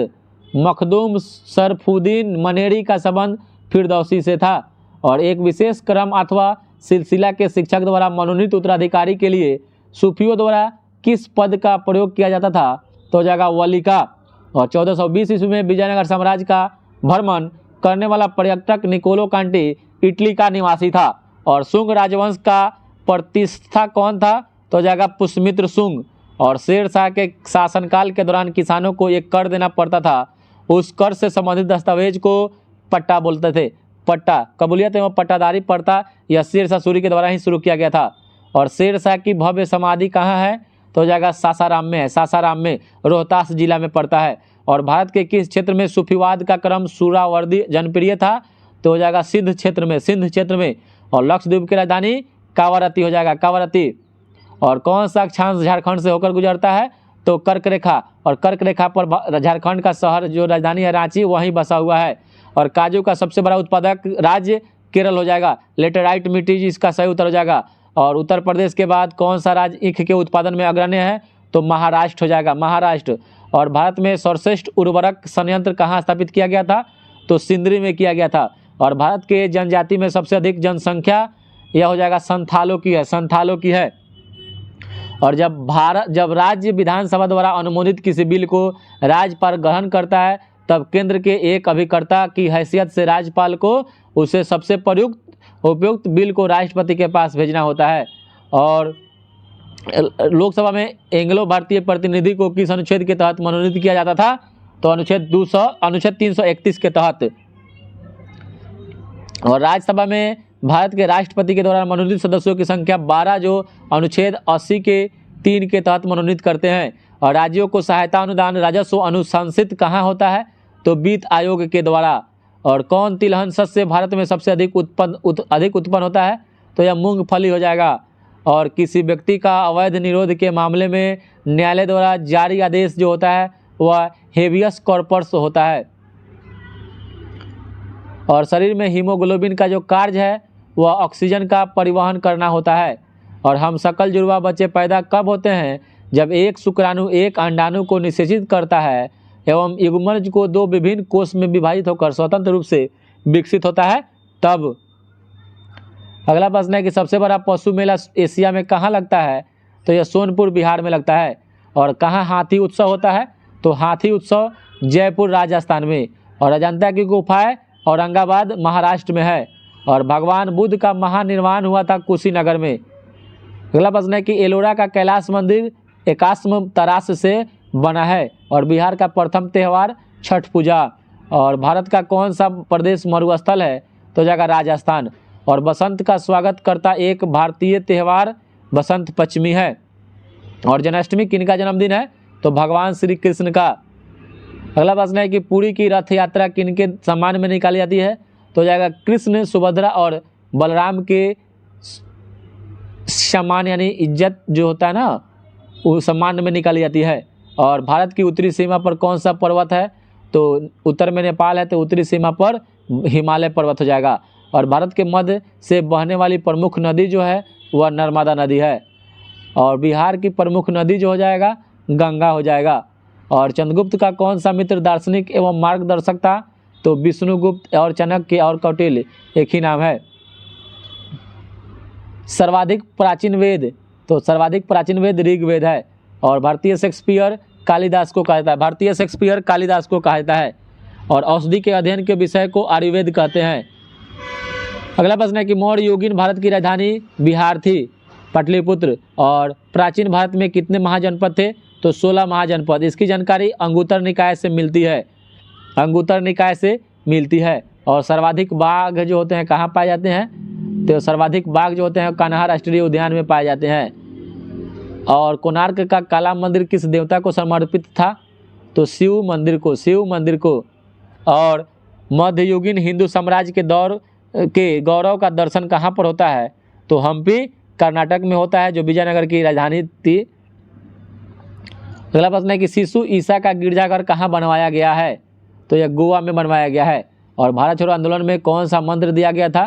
S1: मखदूम सरफुद्दीन मनेरी का संबंध फिरदौसी से था। और एक विशेष क्रम अथवा सिलसिला के शिक्षक द्वारा मनोनीत उत्तराधिकारी के लिए सूफियों द्वारा किस पद का प्रयोग किया जाता था? तो जगह वली का। और 1420 ईस्वी में विजयनगर साम्राज्य का भ्रमण करने वाला पर्यटक निकोलो कांटी इटली का निवासी था। और शुंग राजवंश का प्रतिष्ठा कौन था? तो जगह पुष्यमित्र शुंग। और शेर शाह के शासनकाल के दौरान किसानों को एक कर देना पड़ता था। उस कर से संबंधित दस्तावेज को पट्टा बोलते थे। पट्टा कबूलियत एवं पट्टादारी प्रथा यह शेर शाह सूरी के द्वारा ही शुरू किया गया था। और शेर शाह की भव्य समाधि कहाँ है? तो जगह सासाराम में है। सासाराम में रोहतास जिला में पड़ता है। और भारत के किस क्षेत्र में सूफीवाद का क्रम सुरावर्दी जनप्रिय था? तो हो जाएगा सिंध क्षेत्र में। और लक्षद्वीप की राजधानी कावारती हो जाएगा, कावारती। और कौन सा अक्षांश झारखंड से होकर गुजरता है? तो कर्क रेखा। और कर्क रेखा पर झारखंड का शहर जो राजधानी है रांची वहीं बसा हुआ है। और काजू का सबसे बड़ा उत्पादक राज्य केरल हो जाएगा। लेटेराइट मिट्टी इसका सही उत्तर हो जाएगा। और उत्तर प्रदेश के बाद कौन सा राज्य ईख के उत्पादन में अग्रणी है? तो महाराष्ट्र हो जाएगा, महाराष्ट्र। और भारत में सर्वश्रेष्ठ उर्वरक संयंत्र कहाँ स्थापित किया गया था? तो सिंदरी में किया गया था। और भारत के जनजाति में सबसे अधिक जनसंख्या यह हो जाएगा संथालों की है। और जब राज्य विधानसभा द्वारा अनुमोदित किसी बिल को राज्यपाल ग्रहण करता है तब केंद्र के एक अभिकर्ता की हैसियत से राज्यपाल को उसे सबसे उपयुक्त बिल को राष्ट्रपति के पास भेजना होता है। और लोकसभा में एंग्लो भारतीय प्रतिनिधि को किस अनुच्छेद के तहत मनोनीत किया जाता था? तो अनुच्छेद 331 के तहत। और राज्यसभा में भारत के राष्ट्रपति के द्वारा मनोनीत सदस्यों की संख्या 12 जो अनुच्छेद 80 के 3 के तहत मनोनीत करते हैं। और राज्यों को सहायता अनुदान राजस्व अनुशंसित कहाँ होता है? तो वित्त आयोग के द्वारा। और कौन तिलहन शस्य भारत में सबसे अधिक उत्पन्न होता है? तो यह मूंगफली हो जाएगा। और किसी व्यक्ति का अवैध निरोध के मामले में न्यायालय द्वारा जारी आदेश जो होता है वह हेबियस कॉर्पस होता है। और शरीर में हीमोग्लोबिन का जो कार्य है वह ऑक्सीजन का परिवहन करना होता है। और हम सकल जुड़वा बच्चे पैदा कब होते हैं? जब एक शुक्राणु एक अंडाणु को निषेचित करता है एवं युग्मज को 2 विभिन्न कोष में विभाजित होकर स्वतंत्र रूप से विकसित होता है तब। अगला प्रश्न है कि सबसे बड़ा पशु मेला एशिया में कहाँ लगता है? तो यह सोनपुर बिहार में लगता है। और कहाँ हाथी उत्सव होता है? तो हाथी उत्सव जयपुर राजस्थान में। और अजंता की गुफाएं औरंगाबाद महाराष्ट्र में है। और भगवान बुद्ध का महानिर्वाण हुआ था कुशीनगर में। अगला प्रश्न है कि एलोरा का कैलाश मंदिर एकाश्म तराश से बना है। और बिहार का प्रथम त्यौहार छठ पूजा। और भारत का कौन सा प्रदेश मरुस्थल है? तो जगह राजस्थान। और बसंत का स्वागत करता एक भारतीय त्यौहार बसंत पंचमी है। और जन्माष्टमी किनका जन्मदिन है? तो भगवान श्री कृष्ण का। अगला प्रश्न है कि पुरी की रथ यात्रा किनके सम्मान में निकाली जाती है? तो जाएगा कृष्ण, सुभद्रा और बलराम के सम्मान यानी इज्जत जो होता है ना वो सम्मान में निकाली जाती है। और भारत की उत्तरी सीमा पर कौन सा पर्वत है? तो उत्तर में नेपाल है, तो उत्तरी सीमा पर हिमालय पर्वत हो जाएगा। और भारत के मध्य से बहने वाली प्रमुख नदी जो है वह नर्मदा नदी है। और बिहार की प्रमुख नदी जो हो जाएगा गंगा हो जाएगा। और चंद्रगुप्त का कौन सा मित्र दार्शनिक एवं मार्गदर्शक था? तो विष्णुगुप्त और चाणक्य और कौटिल्य एक ही नाम है। सर्वाधिक प्राचीन वेद, तो सर्वाधिक प्राचीन वेद ऋग्वेद है। और भारतीय शेक्सपियर कालिदास को कहता है, भारतीय शेक्सपियर कालिदास को कहता है। और औषधि के अध्ययन के विषय को आयुर्वेद कहते हैं। अगला प्रश्न है कि मौर्य युगीन भारत की राजधानी बिहार थी, पाटलिपुत्र। और प्राचीन भारत में कितने महाजनपद थे? तो 16 महाजनपद। इसकी जानकारी अंगुत्तर निकाय से मिलती है, अंगुत्तर निकाय से मिलती है। और सर्वाधिक बाघ जो होते हैं कहाँ पाए जाते हैं? तो सर्वाधिक बाघ जो होते हैं कान्हा राष्ट्रीय उद्यान में पाए जाते हैं। और कोणार्क का काला मंदिर किस देवता को समर्पित था? तो शिव मंदिर को, शिव मंदिर को। और मध्ययुगीन हिंदू साम्राज्य के दौर के गौरव का दर्शन कहाँ पर होता है? तो हम्पी कर्नाटक में होता है, जो विजयनगर की राजधानी थी। अगला प्रश्न है कि शिशु ईसा का गिरजाघर कहाँ बनवाया गया है? तो यह गोवा में बनवाया गया है। और भारत छोड़ो आंदोलन में कौन सा मंत्र दिया गया था?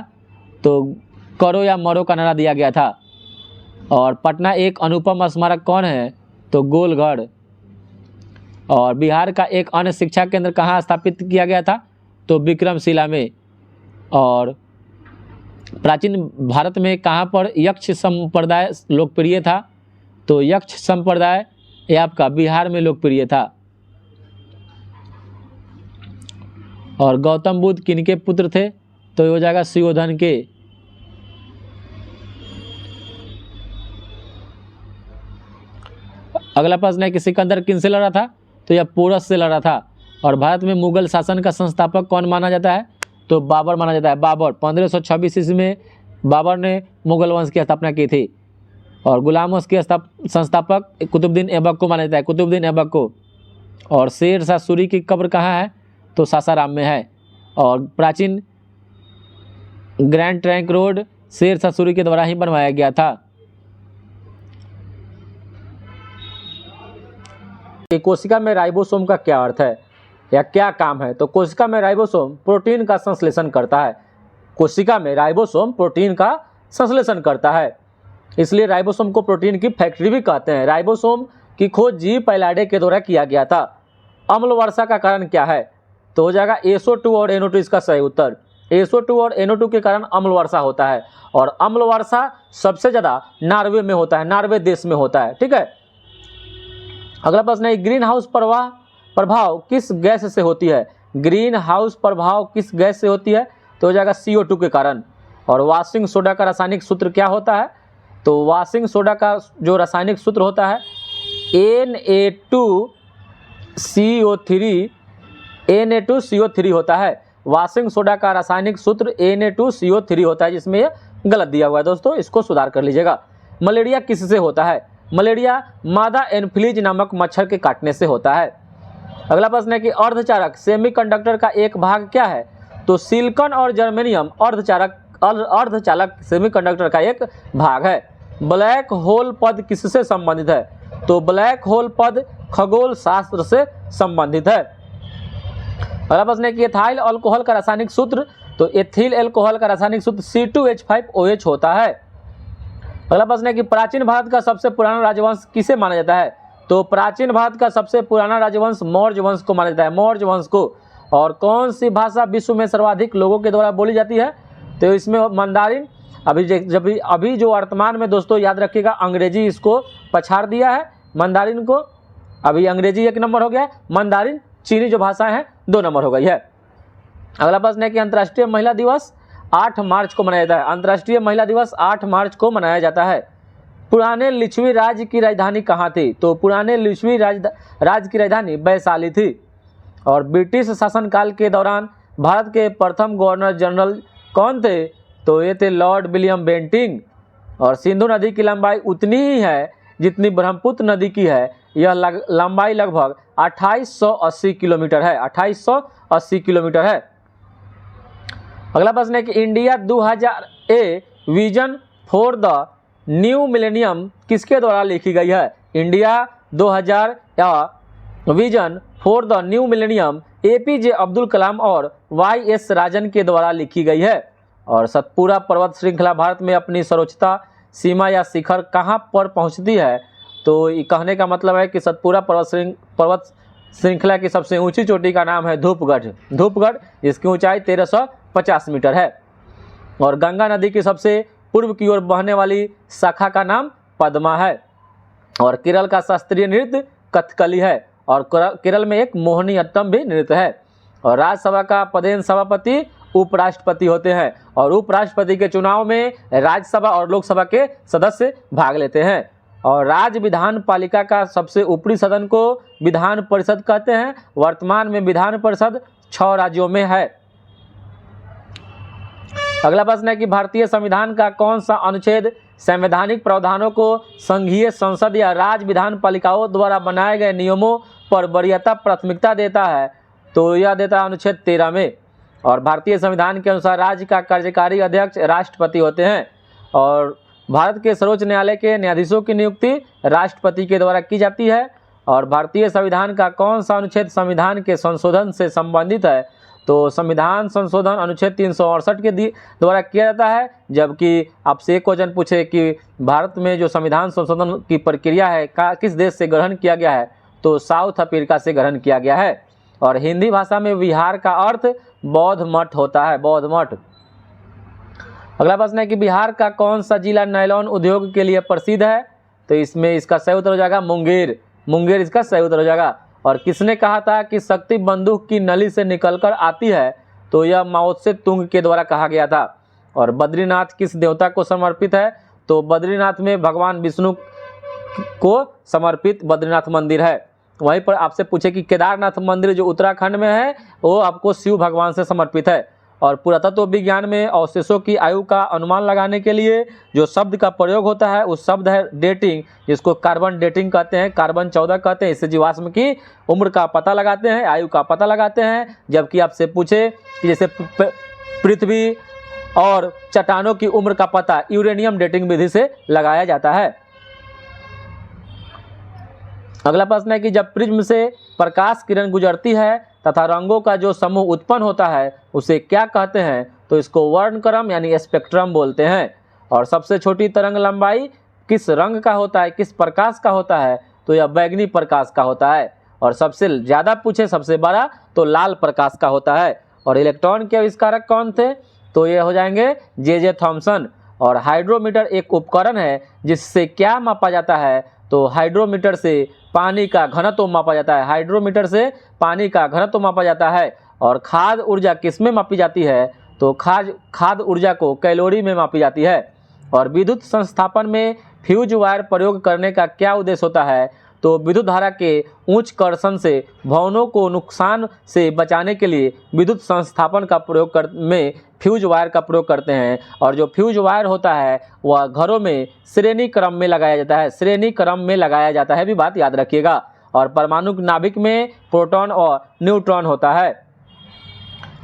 S1: तो करो या मरो का नारा दिया गया था। और पटना एक अनुपम स्मारक कौन है? तो गोलगढ़। और बिहार का एक अन्य शिक्षा केंद्र कहाँ स्थापित किया गया था? तो विक्रमशिला में। और प्राचीन भारत में कहाँ पर यक्ष संप्रदाय लोकप्रिय था? तो यक्ष संप्रदाय ये आपका बिहार में लोकप्रिय था। और गौतम बुद्ध किनके पुत्र थे? तो ये हो जाएगा सुयोधन के। अगला प्रश्न है कि सिकंदर किनसे लड़ा था? तो यह पोरस से लड़ा था। और भारत में मुगल शासन का संस्थापक कौन माना जाता है? तो बाबर माना जाता है। बाबर 1526 ईस्वी में बाबर ने मुगल वंश की स्थापना की थी। और गुलाम वंश के संस्थापक कुतुबुद्दीन ऐबक को माना जाता है, कुतुबुद्दीन ऐबक को। और शेर शाह सूरी की कब्र कहाँ है? तो सासाराम में है। और प्राचीन grand trunk road Sher Shah Suri के द्वारा ही बनवाया गया था। कोशिका में राइबोसोम का क्या अर्थ है या क्या काम है? तो कोशिका में राइबोसोम प्रोटीन का संश्लेषण करता है। कोशिका में राइबोसोम प्रोटीन का संश्लेषण करता है, इसलिए राइबोसोम को प्रोटीन की फैक्ट्री भी कहते हैं। राइबोसोम की खोज जी पैलाडे के द्वारा किया गया था। अम्ल वर्षा का कारण क्या है? तो हो जाएगा SO2 और NO2 इसका सही उत्तर। SO2 और NO2 के कारण अम्ल वर्षा होता है। और अम्ल वर्षा सबसे ज़्यादा नॉर्वे में होता है, नॉर्वे देश में होता है। ठीक है। अगला प्रश्न है ग्रीन हाउस प्रभाव किस गैस से होती है? ग्रीन हाउस प्रभाव किस गैस से होती है? तो हो जाएगा CO2 के कारण। और वाशिंग सोडा का रासायनिक सूत्र क्या होता है? तो वाशिंग सोडा का जो रासायनिक सूत्र होता है Na2CO3 होता है। वाशिंग सोडा का रासायनिक सूत्र Na2CO3 होता है, जिसमें ये गलत दिया हुआ है दोस्तों, इसको सुधार कर लीजिएगा। मलेरिया किससे होता है? मलेरिया मादा एनफ्लीज नामक मच्छर के काटने से होता है। अगला प्रश्न है कि अर्धचारक सेमीकंडक्टर का एक भाग क्या है? तो सिलिकॉन और जर्मेनियम अर्धचालक सेमीकंडक्टर का एक भाग है। ब्लैक होल पद किससे संबंधित है? तो ब्लैक होल पद खगोल शास्त्र से संबंधित है। अगला प्रश्न है कि एथाइल अल्कोहल का रासायनिक सूत्र? तो एथिल अल्कोहल का रासायनिक सूत्र C2H5OH होता है। अगला प्रश्न है कि प्राचीन भारत का सबसे पुराना राजवंश किसे माना जाता है? तो प्राचीन भारत का सबसे पुराना राजवंश मौर्य वंश को माना जाता है, मौर्य वंश को। और कौन सी भाषा विश्व में सर्वाधिक लोगों के द्वारा बोली जाती है? तो इसमें मंदारिन। अभी जो वर्तमान में दोस्तों याद रखिएगा, अंग्रेजी इसको पछाड़ दिया है, मंदारिन को। अभी अंग्रेजी 1 नंबर हो गया है, मंदारिन चीनी जो भाषाएं हैं 2 नंबर हो गई है। अगला प्रश्न है कि अंतर्राष्ट्रीय महिला दिवस 8 मार्च को मनाया जाता है। अंतर्राष्ट्रीय महिला दिवस 8 मार्च को मनाया जाता है। पुराने लिच्छवी राज्य की राजधानी कहाँ थी? तो पुराने लिच्छवी राज्य की राजधानी वैशाली थी। और ब्रिटिश शासनकाल के दौरान भारत के प्रथम गवर्नर जनरल कौन थे? तो ये थे लॉर्ड विलियम बेंटिंग। और सिंधु नदी की लंबाई उतनी ही है जितनी ब्रह्मपुत्र नदी की है। यह लंबाई लगभग 2880 किलोमीटर है, 2880 किलोमीटर है। अगला प्रश्न है कि India 2000 vision for the new millennium किसके द्वारा लिखी गई है? इंडिया 2000 या vision for the new millennium APJ Abdul Kalam और वाई.एस. राजन के द्वारा लिखी गई है। और सतपुड़ा पर्वत श्रृंखला भारत में अपनी सर्वोच्चता सीमा या शिखर कहाँ पर पहुँचती है? तो ये कहने का मतलब है कि सतपुड़ा पर्वत श्रृंखला की सबसे ऊंची चोटी का नाम है धूपगढ़, जिसकी ऊंचाई 1350 मीटर है। और गंगा नदी की सबसे पूर्व की ओर बहने वाली शाखा का नाम पद्मा है। और केरल का शास्त्रीय नृत्य कथकली है। और केरल में एक मोहिनी अट्टम भी नृत्य है। और राज्यसभा का पदेन सभापति उपराष्ट्रपति होते हैं। और उपराष्ट्रपति के चुनाव में राज्यसभा और लोकसभा के सदस्य भाग लेते हैं। और राज्य विधान पालिका का सबसे ऊपरी सदन को विधान परिषद कहते हैं। वर्तमान में विधान परिषद 6 राज्यों में है। अगला प्रश्न है कि भारतीय संविधान का कौन सा अनुच्छेद संवैधानिक प्रावधानों को संघीय संसद या राज्य विधान पालिकाओं द्वारा बनाए गए नियमों पर वरीयता प्राथमिकता देता है? तो यह देता है अनुच्छेद 13 में। और भारतीय संविधान के अनुसार राज्य का कार्यकारी अध्यक्ष राष्ट्रपति होते हैं। और भारत के सर्वोच्च न्यायालय के न्यायाधीशों की नियुक्ति राष्ट्रपति के द्वारा की जाती है। और भारतीय संविधान का कौन सा अनुच्छेद संविधान के संशोधन से संबंधित है? तो संविधान संशोधन अनुच्छेद 368 के द्वारा किया जाता है। जबकि आपसे एक क्वेश्चन पूछे कि भारत में जो संविधान संशोधन की प्रक्रिया है किस देश से ग्रहण किया गया है? तो साउथ अफ्रीका से ग्रहण किया गया है। और हिंदी भाषा में विहार का अर्थ बौद्ध मठ होता है, बौद्ध मठ। अगला प्रश्न है कि बिहार का कौन सा जिला नायलॉन उद्योग के लिए प्रसिद्ध है? तो इसमें इसका सही उत्तर हो जाएगा मुंगेर इसका सही उत्तर हो जाएगा। और किसने कहा था कि शक्ति बंदूक की नली से निकलकर आती है? तो यह माओ त्से तुंग के द्वारा कहा गया था। और बद्रीनाथ किस देवता को समर्पित है? तो बद्रीनाथ में भगवान विष्णु को समर्पित बद्रीनाथ मंदिर है। वहीं पर आपसे पूछे कि केदारनाथ मंदिर जो उत्तराखंड में है वो आपको शिव भगवान से समर्पित है। और पुरातत्व विज्ञान में अवशेषों की आयु का अनुमान लगाने के लिए जो शब्द का प्रयोग होता है उस शब्द है डेटिंग, जिसको कार्बन डेटिंग कहते हैं, कार्बन 14 कहते हैं। इससे जीवाश्म की उम्र का पता लगाते हैं, आयु का पता लगाते हैं। जबकि आपसे पूछे कि जैसे पृथ्वी और चट्टानों की उम्र का पता यूरेनियम डेटिंग विधि से लगाया जाता है। अगला प्रश्न है कि जब प्रिज्म से प्रकाश किरण गुजरती है तथा रंगों का जो समूह उत्पन्न होता है उसे क्या कहते हैं? तो इसको वर्णक्रम यानी स्पेक्ट्रम बोलते हैं। और सबसे छोटी तरंग लंबाई किस रंग का होता है, किस प्रकाश का होता है? तो यह बैगनी प्रकाश का होता है। और सबसे ज़्यादा पूछे सबसे बड़ा तो लाल प्रकाश का होता है। और इलेक्ट्रॉन के आविष्कारक कौन थे? तो ये हो जाएंगे जे थॉमसन। और हाइड्रोमीटर एक उपकरण है जिससे क्या मापा जाता है? तो हाइड्रोमीटर से पानी का घनत्व मापा जाता है, हाइड्रोमीटर से पानी का घनत्व मापा जाता है। और खाद्य ऊर्जा किस में मापी जाती है? तो खाद्य ऊर्जा को कैलोरी में मापी जाती है। और विद्युत संस्थापन में फ्यूज वायर प्रयोग करने का क्या उद्देश्य होता है? तो विद्युत धारा के उच्च कर्षण से भवनों को नुकसान से बचाने के लिए विद्युत संस्थापन का प्रयोग में फ्यूज वायर का प्रयोग करते हैं। और जो फ्यूज वायर होता है वह घरों में श्रेणी क्रम में लगाया जाता है, श्रेणी क्रम में लगाया जाता है, भी बात याद रखिएगा। और परमाणु नाभिक में प्रोटॉन और न्यूट्रॉन होता है।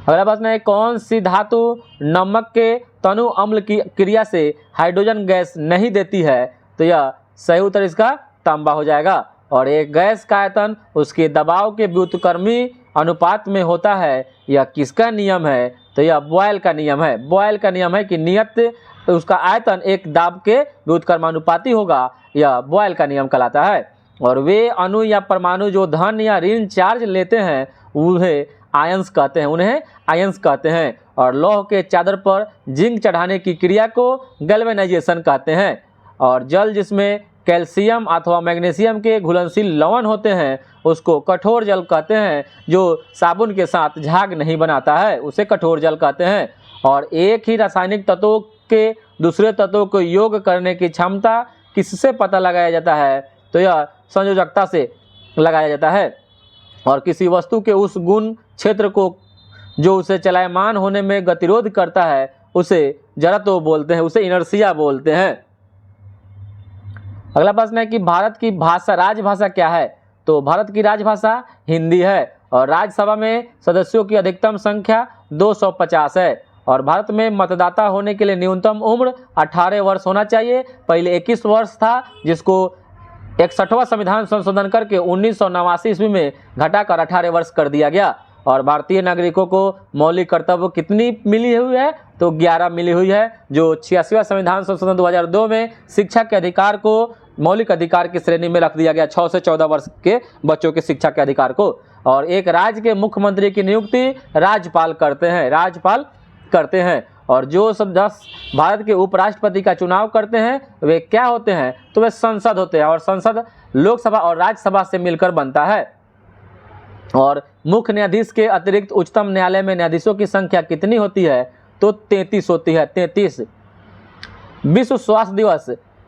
S1: अगला प्रश्न है कौन सी धातु नमक के तनु अम्ल की क्रिया से हाइड्रोजन गैस नहीं देती है? तो यह सही उत्तर इसका तांबा हो जाएगा। और एक गैस का आयतन उसके दबाव के व्युत्क्रमी अनुपात में होता है, यह किसका नियम है? तो यह बॉयल का नियम है। बॉयल का नियम है कि नियत उसका आयतन एक दाब के व्युत्क्रमानुपाती होगा, यह बॉयल का नियम कहलाता है। और वे अणु या परमाणु जो धन या ऋण चार्ज लेते हैं उन्हें आयंस कहते हैं, उन्हें आयंस कहते हैं। और लौह के चादर पर जिंक चढ़ाने की क्रिया को गैल्वेनाइजेशन कहते हैं। और जल जिसमें कैल्शियम अथवा मैग्नीशियम के घुलनशील लवण होते हैं उसको कठोर जल कहते हैं। जो साबुन के साथ झाग नहीं बनाता है उसे कठोर जल कहते हैं। और एक ही रासायनिक तत्वों के दूसरे तत्वों को योग करने की क्षमता किससे पता लगाया जाता है? तो यह संयोजकता से लगाया जाता है। और किसी वस्तु के उस गुण क्षेत्र को जो उसे चलायमान होने में गतिरोध करता है उसे जड़त्व बोलते हैं, उसे इनर्शिया बोलते हैं। अगला प्रश्न है कि भारत की भाषा राजभाषा क्या है? तो भारत की राजभाषा हिंदी है। और राज्यसभा में सदस्यों की अधिकतम संख्या 250 है। और भारत में मतदाता होने के लिए न्यूनतम उम्र 18 वर्ष होना चाहिए। पहले 21 वर्ष था जिसको 61वां संविधान संशोधन करके 1989 ईस्वी में घटाकर 18 वर्ष कर दिया गया। और भारतीय नागरिकों को मौलिक कर्तव्य कितनी मिली हुई है, तो 11 मिली हुई है, जो 86वां संविधान संशोधन 2002 में शिक्षा के अधिकार को मौलिक अधिकार की श्रेणी में रख दिया गया, 6 से 14 वर्ष के बच्चों के शिक्षा के अधिकार को। और एक राज्य के मुख्यमंत्री की नियुक्ति राज्यपाल करते हैं, और जो सब 10 भारत के उपराष्ट्रपति का चुनाव करते हैं वे क्या होते हैं, तो वे संसद होते हैं, और संसद लोकसभा और राज्यसभा से मिलकर बनता है। और मुख्य न्यायाधीश के अतिरिक्त उच्चतम न्यायालय में न्यायाधीशों की संख्या कितनी होती है, तो 33 होती है, 33।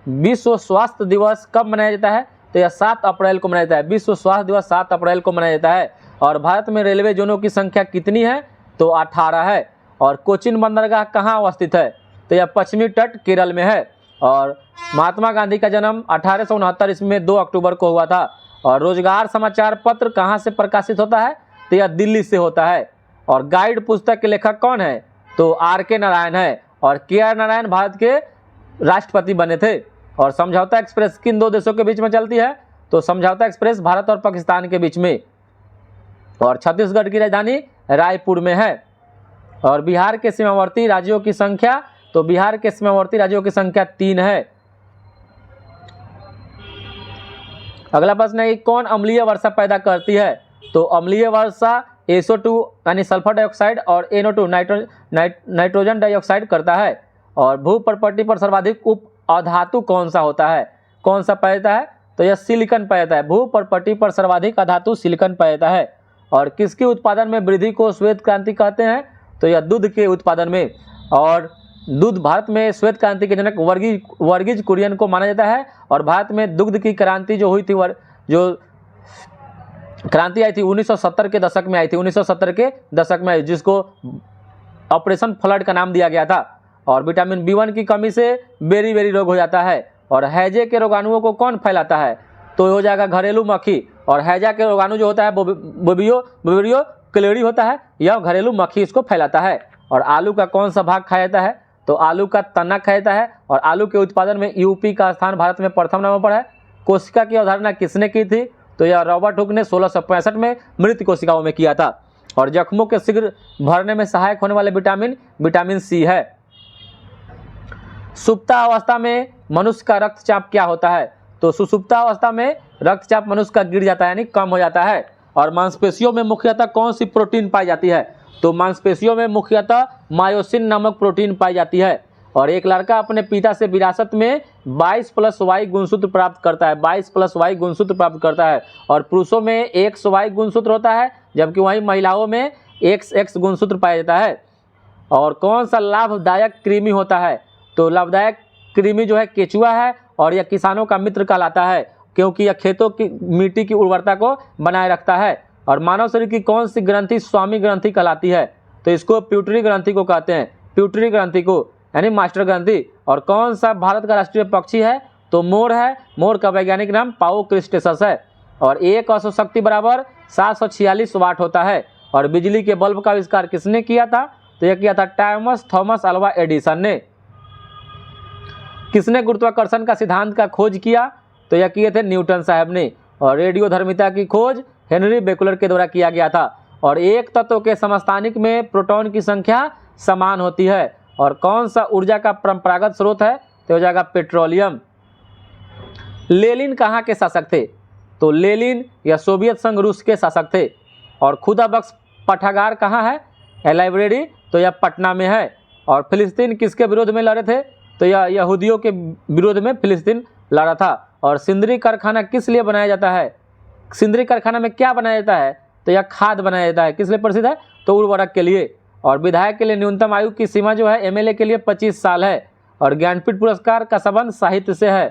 S1: विश्व स्वास्थ्य दिवस कब मनाया जाता है, तो यह 7 अप्रैल को मनाया जाता है। विश्व स्वास्थ्य दिवस 7 अप्रैल को मनाया जाता है। और भारत में रेलवे जोनों की संख्या कितनी है, तो 18 है। और कोचिन बंदरगाह कहाँ अवस्थित है, तो यह पश्चिमी तट केरल में है। और महात्मा गांधी का जन्म 1869 ईस्वी में 2 अक्टूबर को हुआ था। और रोजगार समाचार पत्र कहाँ से प्रकाशित होता है, तो यह दिल्ली से होता है। और गाइड पुस्तक के लेखक कौन है, तो R.K. नारायण है। और K.R. नारायण भारत के राष्ट्रपति बने थे। और समझौता एक्सप्रेस किन 2 देशों के बीच में चलती है, तो समझौता एक्सप्रेस भारत और पाकिस्तान के बीच में। और छत्तीसगढ़ की राजधानी रायपुर में है। और बिहार के सीमावर्ती राज्यों की संख्या, तो बिहार के सीमावर्ती राज्यों की संख्या 3 है। अगला प्रश्न है कि कौन अम्लीय वर्षा पैदा करती है, तो अम्लीय वर्षा SO2 यानी सल्फर डाइऑक्साइड और NO2 नाइट्रोजन डाइऑक्साइड करता है। और भू प्रॉपर्टी पर सर्वाधिक उप अधातु कौन सा होता है, कौन सा पाया जाता है, तो यह सिलिकॉन पाया जाता है। भू प्रॉपर्टी पर सर्वाधिक अधातु सिलिकॉन पाया जाता है। और किसके उत्पादन में वृद्धि को श्वेत क्रांति कहते हैं, तो यह दूध के उत्पादन में। और दूध भारत में श्वेत क्रांति के जनक वर्गीज कुरियन को माना जाता है। और भारत में दुग्ध की क्रांति जो हुई थी, जो क्रांति आई थी 1970 के दशक में आई थी, 1970 के दशक में आई, जिसको ऑपरेशन फ्लड का नाम दिया गया था। और विटामिन B1 की कमी से बेरी रोग हो जाता है। और हैजे के रोगाणुओं को कौन फैलाता है, तो हो जाएगा घरेलू मक्खी। और हैजा के रोगाणु जो होता है बोविरियो क्लेरी होता है, यह घरेलू मक्खी इसको फैलाता है। और आलू का कौन सा भाग खाया जाता है, तो आलू का तना खाया जाता है। और आलू के उत्पादन में यूपी का स्थान भारत में प्रथम नंबर पर है। कोशिका की अवधारणा किसने की थी, तो यह रॉबर्ट हुक ने 1665 में मृत कोशिकाओं में किया था। और जख्मों के शीघ्र भरने में सहायक होने वाले विटामिन C है। सुप्तावस्था में मनुष्य का रक्तचाप क्या होता है, तो सुसुप्तावस्था में रक्तचाप मनुष्य का गिर जाता है, यानी कम हो जाता है। और मांसपेशियों में मुख्यतः कौन सी प्रोटीन पाई जाती है, तो मांसपेशियों में मुख्यतः मायोसिन नामक प्रोटीन पाई जाती है। और एक लड़का अपने पिता से विरासत में 22+Y गुणसूत्र प्राप्त करता है, 22+Y गुणसूत्र प्राप्त करता है। और पुरुषों में XY गुणसूत्र होता है, जबकि वहीं महिलाओं में XX गुणसूत्र पाया जाता है। और कौन सा लाभदायक कृमि होता है, तो लाभदायक कृमि जो है केचुआ है। और यह किसानों का मित्र कहलाता है, क्योंकि यह खेतों की मिट्टी की उर्वरता को बनाए रखता है। और मानव शरीर की कौन सी ग्रंथि स्वामी ग्रंथि कहलाती है, तो इसको प्यूटरी ग्रंथि को कहते हैं, प्यूटरी ग्रंथि को, यानी मास्टर ग्रंथि। और कौन सा भारत का राष्ट्रीय पक्षी है, तो मोर है। मोर का वैज्ञानिक नाम पाओ क्रिस्टेसस है। और एक औसत शक्ति बराबर 746 वाट होता है। और बिजली के बल्ब का आविष्कार किसने किया था, तो यह किया था थॉमस अल्वा एडिसन ने। किसने गुरुत्वाकर्षण का सिद्धांत का खोज किया, तो यह किए थे न्यूटन साहब ने। और रेडियोधर्मिता की खोज हेनरी बेकुलर के द्वारा किया गया था। और एक तत्व के समस्थानिक में प्रोटॉन की संख्या समान होती है। और कौन सा ऊर्जा का परंपरागत स्रोत है, तो हो जाएगा पेट्रोलियम। लेनिन कहाँ के शासक थे, तो लेनिन या सोवियत संघ रूस के शासक थे। और खुदा बख्श पाठागार कहाँ है, लाइब्रेरी, तो यह पटना में है। और फिलिस्तीन किसके विरोध में लड़े थे, तो यह यहूदियों के विरोध में फिलिस्तीन लड़ा था। और सिंदरी कारखाना किस लिए बनाया जाता है, सिंदरी कारखाना में क्या बनाया जाता है, तो यह खाद बनाया जाता है। किस लिए प्रसिद्ध है, तो उर्वरक के लिए। और विधायक के लिए न्यूनतम आयु की सीमा जो है MLA के लिए 25 साल है। और ज्ञानपीठ पुरस्कार का संबंध साहित्य से है।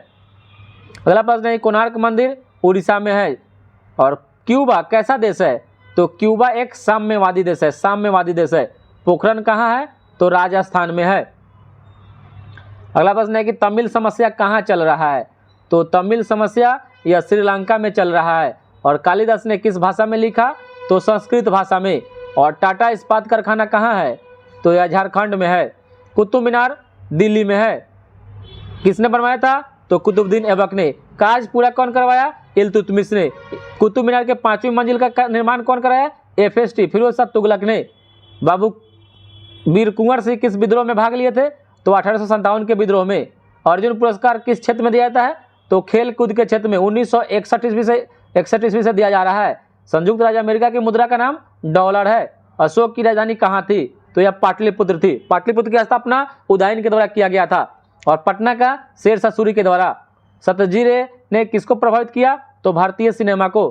S1: अगला प्रश्न है कोणार्क मंदिर उड़ीसा में है। और क्यूबा कैसा देश है, तो क्यूबा एक साम्यवादी देश है, साम्यवादी देश है। पोखरण कहाँ है, तो राजस्थान में है। अगला प्रश्न है कि तमिल समस्या कहाँ चल रहा है, तो तमिल समस्या यह श्रीलंका में चल रहा है। और कालिदास ने किस भाषा में लिखा, तो संस्कृत भाषा में। और टाटा इस्पात कारखाना कहाँ है, तो यह झारखंड में है। कुतुब मीनार दिल्ली में है। किसने बनवाया था, तो कुतुबुद्दीन ऐबक ने। कार्य पूरा कौन करवाया? इल्तुतमिश ने। कुतुब मीनार के 5वीं मंजिल का निर्माण कौन कराया? FST फिरोज शाह तुगलक ने। बाबू वीर कुंवर सिंह किस विद्रोह में भाग लिए थे? तो 1857 के विद्रोह में। अर्जुन पुरस्कार किस क्षेत्र में दिया जाता है? तो खेल कूद के क्षेत्र में 1961 ईस्वी से दिया जा रहा है। संयुक्त राज्य अमेरिका की मुद्रा का नाम डॉलर है। अशोक की राजधानी कहाँ थी? तो यह पाटलिपुत्र थी। पाटलिपुत्र की स्थापना उदयन के द्वारा किया गया था और पटना का शेरशाह सूरी के द्वारा। सत्यजीत रे ने किसको प्रभावित किया? तो भारतीय सिनेमा को।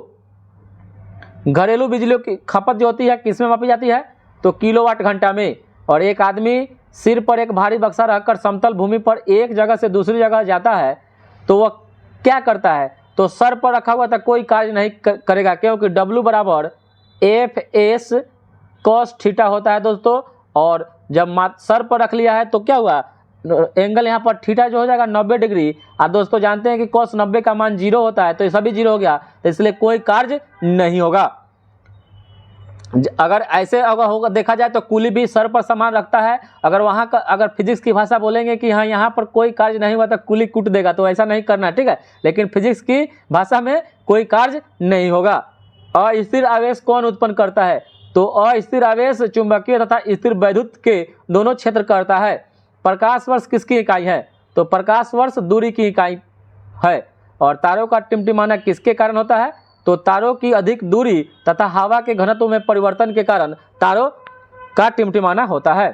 S1: घरेलू बिजली की खपत जो होती है किस में मापी जाती है? तो किलोवाट घंटा में। और एक आदमी सिर पर एक भारी बक्सा रखकर समतल भूमि पर एक जगह से दूसरी जगह जाता है तो वह क्या करता है? तो सर पर रखा हुआ था कोई कार्य नहीं करेगा, क्योंकि W बराबर FS cos थीटा होता है दोस्तों। और जब सर पर रख लिया है तो क्या हुआ? एंगल यहाँ पर थीटा जो हो जाएगा 90 डिग्री। आप दोस्तों जानते हैं कि cos 90 का मान 0 होता है, तो ये सभी 0 हो गया, तो इसलिए कोई कार्य नहीं होगा। अगर ऐसे अगर होगा देखा जाए तो कुली भी सर पर सामान रखता है। अगर वहाँ का अगर फिजिक्स की भाषा बोलेंगे कि हाँ यहाँ पर कोई कार्य नहीं हुआ तो कुली कूट देगा, तो ऐसा नहीं करना, ठीक है। लेकिन फिजिक्स की भाषा में कोई कार्य नहीं होगा। अस्थिर आवेश कौन उत्पन्न करता है? तो अस्थिर आवेश चुंबकीय तथा स्थिर वैद्युत के दोनों क्षेत्र करता है। प्रकाश वर्ष किसकी इकाई है? तो प्रकाश वर्ष दूरी की इकाई है। और तारों का टिमटिमाना किसके कारण होता है? तो तारों की अधिक दूरी तथा हवा के घनत्व में परिवर्तन के कारण तारों का टिमटिमाना होता है।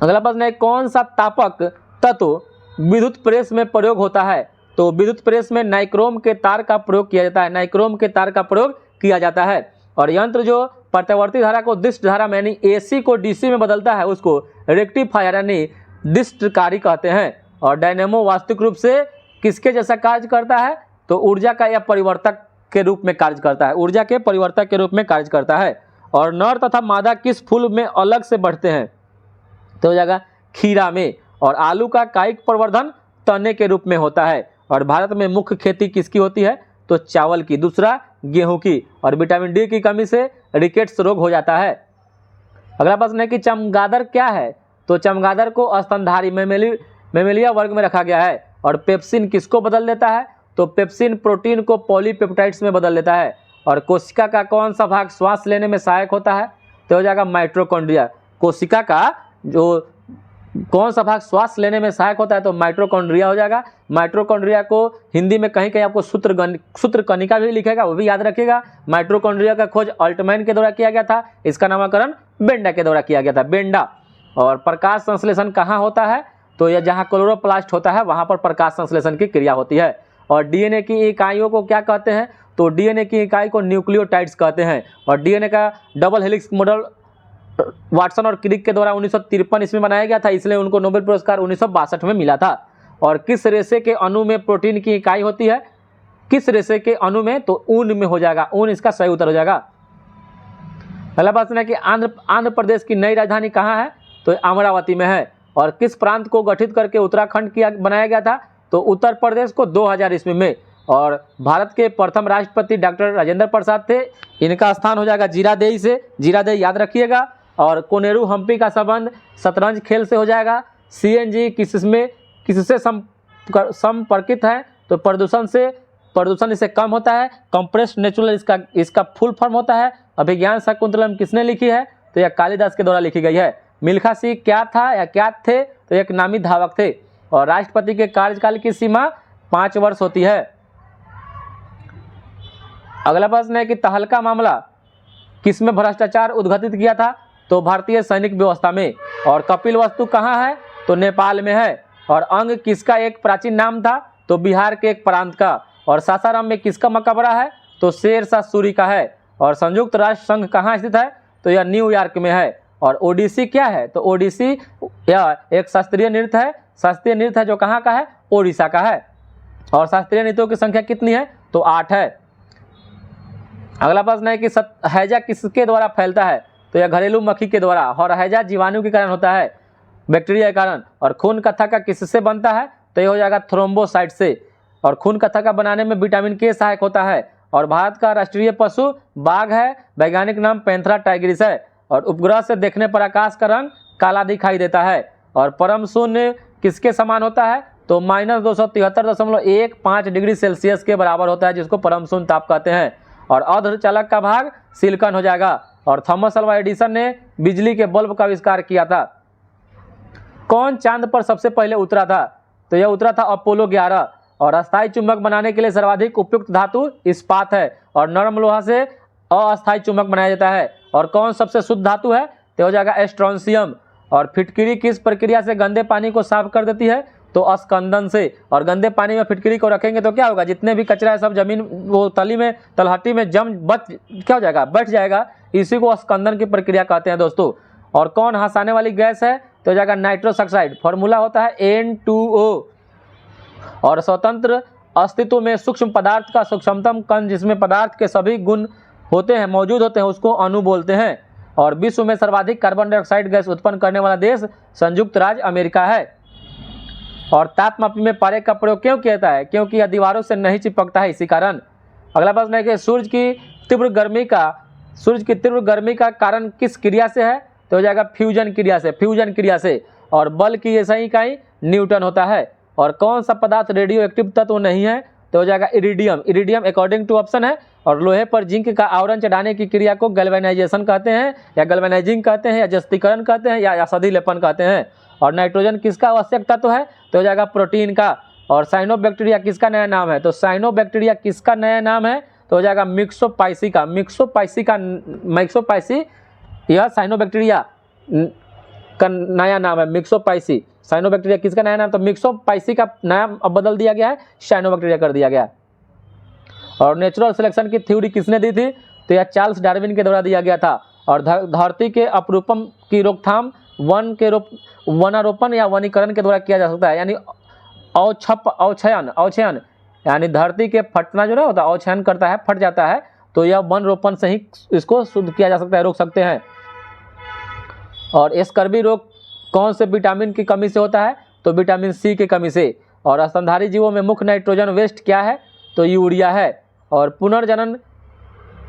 S1: अगला प्रश्न है, कौन सा तापक तत्व विद्युत प्रेस में प्रयोग होता है? तो विद्युत प्रेस में नाइक्रोम के तार का प्रयोग किया जाता है। नाइक्रोम के तार का प्रयोग किया जाता है। और यंत्र जो प्रत्यावर्ती धारा को दिष्ट धारा में यानी AC को DC में बदलता है उसको रेक्टिफायर यानी दिष्टकारी कहते हैं। और डायनेमो वास्तविक रूप से किसके जैसा कार्य करता है? तो ऊर्जा का या परिवर्तक के रूप में कार्य करता है। ऊर्जा के परिवर्तक के रूप में कार्य करता है। और नर तथा मादा किस फूल में अलग से बढ़ते हैं? तो हो जाएगा खीरा में। और आलू का कायिक प्रवर्धन तने के रूप में होता है। और भारत में मुख्य खेती किसकी होती है? तो चावल की। दूसरा गेहूं की। और विटामिन D की कमी से रिकेट्स रोग हो जाता है। अगला प्रश्न है कि चमगादड़ क्या है? तो चमगादड़ को स्तनधारी मेमेलिया वर्ग में रखा गया है। और पेप्सिन किसको बदल देता है? तो पेप्सिन प्रोटीन को पॉलीपेप्टाइड्स में बदल देता है। और कोशिका का कौन सा भाग श्वास लेने में सहायक होता है? तो हो जाएगा माइटोकॉन्ड्रिया। कोशिका का जो कौन सा भाग श्वास लेने में सहायक होता है? तो माइटोकॉन्ड्रिया हो जाएगा। माइटोकॉन्ड्रिया को हिंदी में कहीं कहीं आपको सूत्रकणिका भी लिखेगा, वो भी याद रखिएगा। माइटोकॉन्ड्रिया का खोज अल्टमैन के द्वारा किया गया था। इसका नामकरण बेंडा के द्वारा किया गया था, बेंडा। और प्रकाश संश्लेषण कहाँ होता है? तो यह जहाँ क्लोरोप्लास्ट होता है वहाँ पर प्रकाश संश्लेषण की क्रिया होती है। और DNA की इकाइयों को क्या कहते हैं? तो DNA की इकाई को न्यूक्लियोटाइड्स कहते हैं। और DNA का डबल हेलिक्स मॉडल वाटसन और क्रिक के द्वारा 1953 ईस्वी में बनाया गया था, इसलिए उनको नोबेल पुरस्कार 1962 में मिला था। और किस रेशे के अणु में प्रोटीन की इकाई होती है? किस रेशे के अणु में? तो ऊन में हो जाएगा। ऊन इसका सही उत्तर हो जाएगा। अगला प्रश्न है कि आंध्र प्रदेश की नई राजधानी कहाँ है? तो अमरावती में है। और किस प्रांत को गठित करके उत्तराखंड बनाया गया था? तो उत्तर प्रदेश को 2000 ईस्वी में। और भारत के प्रथम राष्ट्रपति डॉक्टर राजेंद्र प्रसाद थे। इनका स्थान हो जाएगा जीरादेई से। जीरादेई याद रखिएगा। और कोनेरू हम्पी का संबंध शतरंज खेल से हो जाएगा। CNG किससे संपर्कित है? तो प्रदूषण से। प्रदूषण इससे कम होता है। कंप्रेस्ड नेचुरल इसका फुल फॉर्म होता है। अभिज्ञान शाकुंतलम किसने लिखी है? तो यह कालिदास के द्वारा लिखी गई है। मिल्खा सिंह क्या था या क्या थे? तो एक नामी धावक थे। और राष्ट्रपति के कार्यकाल की सीमा 5 वर्ष होती है। अगला प्रश्न है कि तहलका मामला किसमें भ्रष्टाचार उद्घाटित किया था? तो भारतीय सैनिक व्यवस्था में। और कपिलवस्तु कहाँ है? तो नेपाल में है। और अंग किसका एक प्राचीन नाम था? तो बिहार के एक प्रांत का। और सासाराम में किसका मकबरा है? तो शेरशाह सूरी का है। और संयुक्त राष्ट्र संघ कहाँ स्थित है? तो यह न्यूयॉर्क में है। और ओडिसी क्या है? तो ओडिसी यह एक शास्त्रीय नृत्य है। शास्त्रीय नृत्य है जो कहाँ का है? ओडिशा का है। और शास्त्रीय नृत्यों की संख्या कितनी है? तो 8 है। अगला प्रश्न है कि हैजा किसके द्वारा फैलता है? तो यह घरेलू मक्खी के द्वारा। और हैजा जीवाणु के कारण होता है, बैक्टीरिया के कारण। और खून कथका किससे बनता है? तो यह हो जाएगा थ्रोम्बोसाइट से। और खून कथका बनाने में विटामिन K सहायक होता है। और भारत का राष्ट्रीय पशु बाघ है। वैज्ञानिक नाम पैंथेरा टाइग्रिस है। और उपग्रह से देखने पर आकाश का रंग काला दिखाई देता है। और परम शून्य किसके समान होता है? तो -273.15 डिग्री सेल्सियस के बराबर होता है, जिसको परम शून्य ताप कहते हैं। और अर्धचालक का भाग सिलिकॉन हो जाएगा। और थॉमस अल्वा एडिसन ने बिजली के बल्ब का आविष्कार किया था। कौन चांद पर सबसे पहले उतरा था? तो यह उतरा था अपोलो 11। और अस्थायी चुंबक बनाने के लिए सर्वाधिक उपयुक्त धातु इस्पात है, और नरम लोहा से अस्थायी चुंबक बनाया जाता है। और कौन सबसे शुद्ध धातु है? तो हो जाएगा स्ट्रोंशियम। और फिटकिरी किस प्रक्रिया से गंदे पानी को साफ कर देती है? तो स्कंदन से। और गंदे पानी में फिटकिरी को रखेंगे तो क्या होगा? जितने भी कचरा है सब जमीन वो तलहटी में क्या हो जाएगा? बैठ जाएगा। इसी को स्कंदन की प्रक्रिया कहते हैं दोस्तों। और कौन हंसाने वाली गैस है? तो हो जाएगा नाइट्रस ऑक्साइड। फॉर्मूला होता है N2O। और स्वतंत्र अस्तित्व में सूक्ष्म पदार्थ का सूक्ष्मतम कण, जिसमें पदार्थ के सभी गुण होते हैं, मौजूद होते हैं, उसको अणु बोलते हैं। और विश्व में सर्वाधिक कार्बन डाइऑक्साइड गैस उत्पन्न करने वाला देश संयुक्त राज्य अमेरिका है। और तापमापी में पारे का प्रयोग क्यों किया जाता है? क्योंकि यह दीवारों से नहीं चिपकता है, इसी कारण। अगला प्रश्न है कि सूर्य की तीव्र गर्मी का कारण किस क्रिया से है? तो हो जाएगा फ्यूजन क्रिया से। और बल की ये सही इकाई न्यूटन होता है। और कौन सा पदार्थ रेडियो एक्टिव तत्व नहीं है? तो हो जाएगा इरिडियम अकॉर्डिंग टू ऑप्शन है। और लोहे पर जिंक का आवरण चढ़ाने की क्रिया को गैल्वेनाइजेशन कहते हैं, या गैल्वेनाइजिंग कहते हैं, या जस्तीकरण कहते हैं, या सदिलेपन कहते हैं। और नाइट्रोजन किसका आवश्यक तत्व है? तो हो जाएगा प्रोटीन का। और साइनोबैक्टीरिया किसका नया नाम है? तो साइनोबैक्टीरिया किसका नया नाम है? तो हो जाएगा मिक्सोपाइसी यह साइनोबैक्टीरिया का नया नाम है, मिक्सोपाइसी। साइनोबैक्टीरिया किसका नया नाम? तो मिक्सोपाइसी का नाम अब बदल दिया गया है, साइनोबैक्टीरिया कर दिया गया। और नेचुरल सिलेक्शन की थ्योरी किसने दी थी? तो यह चार्ल्स डार्विन के द्वारा दिया गया था। और धरती के अपरूपण की रोकथाम वनारोपण या वनीकरण के द्वारा किया जा सकता है, यानी औक्षयन यानी धरती के फटना जो ना होता है, औक्षयन करता है, फट जाता है, तो यह वन रोपण से ही इसको शुद्ध किया जा सकता है, रोक सकते हैं। और स्कर्वी रोग कौन से विटामिन की कमी से होता है? तो विटामिन सी की कमी से। और स्तनधारी जीवों में मुख्य नाइट्रोजन वेस्ट क्या है? तो यूरिया है। और पुनर्जनन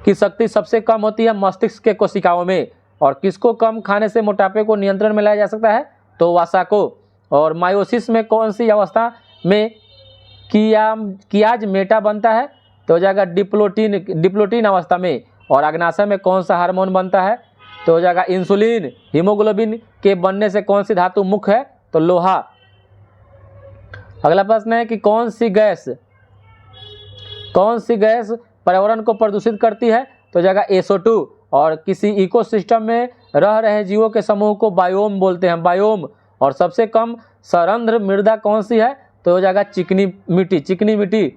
S1: की शक्ति सबसे कम होती है मस्तिष्क के कोशिकाओं में। और किसको कम खाने से मोटापे को नियंत्रण में लाया जा सकता है? तो वसा को। और मायोसिस में कौन सी अवस्था में कियाज मेटा बनता है? तो हो जाएगा डिप्लोटीन अवस्था में। और अग्नाशय में कौन सा हार्मोन बनता है? तो हो जाएगा इंसुलिन। हीमोग्लोबिन के बनने से कौन सी धातु मुख्य है? तो लोहा। अगला प्रश्न है कि कौन सी गैस पर्यावरण को प्रदूषित करती है? तो हो जाएगा SO2। और किसी इकोसिस्टम में रह रहे जीवों के समूह को बायोम बोलते हैं, बायोम। और सबसे कम सरंध्र मृदा कौन सी है? तो हो जाएगा चिकनी मिट्टी।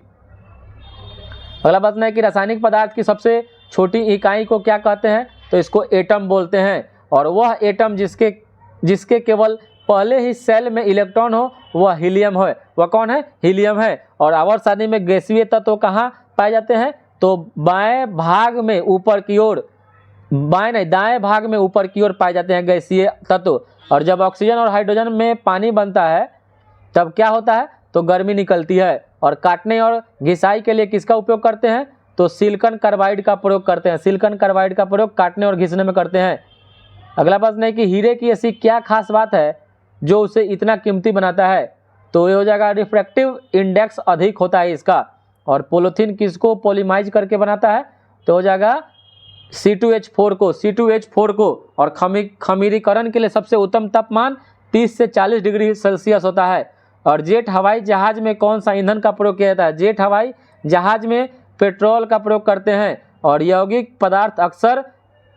S1: अगला प्रश्न है कि रासायनिक पदार्थ की सबसे छोटी इकाई को क्या कहते हैं? तो इसको एटम बोलते हैं। और वह एटम जिसके केवल पहले ही सेल में इलेक्ट्रॉन हो वह हीलियम है। वह कौन है? हीलियम है। और आवर्त सारणी में गैसीय तत्व कहाँ पाए जाते हैं? तो दाएं भाग में ऊपर की ओर पाए जाते हैं गैसीय तत्व। और जब ऑक्सीजन और हाइड्रोजन में पानी बनता है तब क्या होता है? तो गर्मी निकलती है। और काटने और घिसाई के लिए किसका उपयोग करते हैं? तो सिलिकॉन कार्बाइड का प्रयोग करते हैं। सिलिकॉन कार्बाइड का प्रयोग काटने और घिसने में करते हैं। अगला प्रश्न है कि हीरे की ऐसी क्या खास बात है जो उसे इतना कीमती बनाता है? तो ये हो जाएगा रिफ्रैक्टिव इंडेक्स अधिक होता है इसका। और पॉलीथीन किसको पॉलीमाइज करके बनाता है? तो हो जाएगा C2H4 को। और खमीरीकरण के लिए सबसे उत्तम तापमान 30 से 40 डिग्री सेल्सियस होता है। और जेट हवाई जहाज में कौन सा ईंधन का प्रयोग किया जाता है? जेट हवाई जहाज में पेट्रोल का प्रयोग करते हैं। और यौगिक पदार्थ अक्सर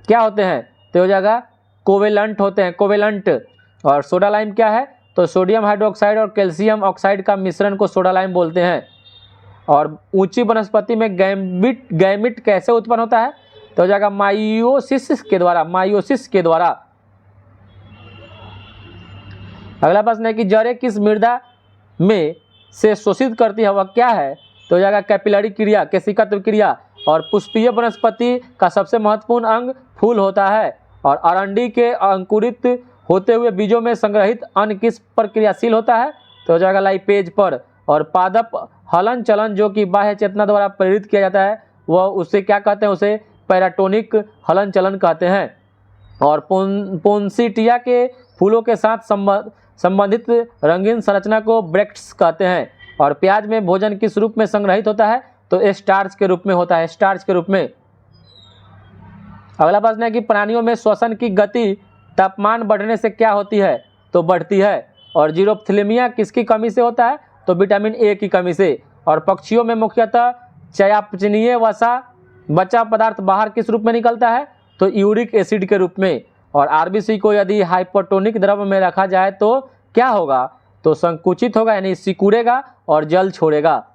S1: क्या होते हैं? तो हो जाएगा कोवेलेंट होते हैं, कोवेलेंट। और सोडा लाइम क्या है? तो सोडियम हाइड्रोक्साइड और कैल्शियम ऑक्साइड का मिश्रण को सोडा लाइम बोलते हैं। और ऊंची वनस्पति में गैमिट कैसे उत्पन्न होता है? तो हो जाएगा मायोसिस के द्वारा। अगला प्रश्न है कि जड़ें किस मृदा में से शोषित करती है, वह क्या है? तो हो जाएगा कैपिलरी क्रिया, केशिकात्व क्रिया। और पुष्पीय वनस्पति का सबसे महत्वपूर्ण अंग फूल होता है। और अरंडी के अंकुरित होते हुए बीजों में संग्रहित अन्न किस पर क्रियाशील होता है? तो हो जाएगा लाइपेज पर। और पादप हलन चलन जो कि बाह्य चेतना द्वारा प्रेरित किया जाता है वह उसे क्या कहते हैं? उसे पैराटोनिक हलन चलन कहते हैं। और पोन्सिटिया के फूलों के साथ संबंधित रंगीन संरचना को ब्रैक्ट्स कहते हैं। और प्याज में भोजन किस रूप में संग्रहित होता है? तो स्टार्च के रूप में होता है, स्टार्च के रूप में। अगला प्रश्न है कि प्राणियों में श्वसन की गति तापमान बढ़ने से क्या होती है? तो बढ़ती है। और जीरोफ्थिलिमिया किसकी कमी से होता है? तो विटामिन ए की कमी से। और पक्षियों में मुख्यतः चयापचयनीय वसा बचा पदार्थ बाहर किस रूप में निकलता है? तो यूरिक एसिड के रूप में। और आरबीसी को यदि हाइपोटोनिक द्रव में रखा जाए तो क्या होगा? तो संकुचित होगा, यानी सिकुड़ेगा और जल छोड़ेगा।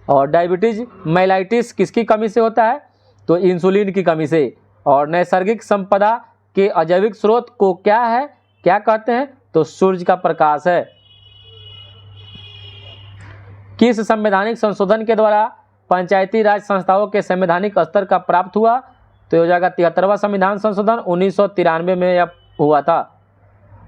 S1: और डायबिटीज मेलाइटिस किसकी कमी से होता है? तो इंसुलिन की कमी से। और नैसर्गिक संपदा के अजैविक स्रोत को क्या कहते हैं? तो सूर्य का प्रकाश है। किस संवैधानिक संशोधन के द्वारा पंचायती राज संस्थाओं के संवैधानिक स्तर का प्राप्त हुआ? तो हो जाएगा 73वां संविधान संशोधन 1993 में यह हुआ था।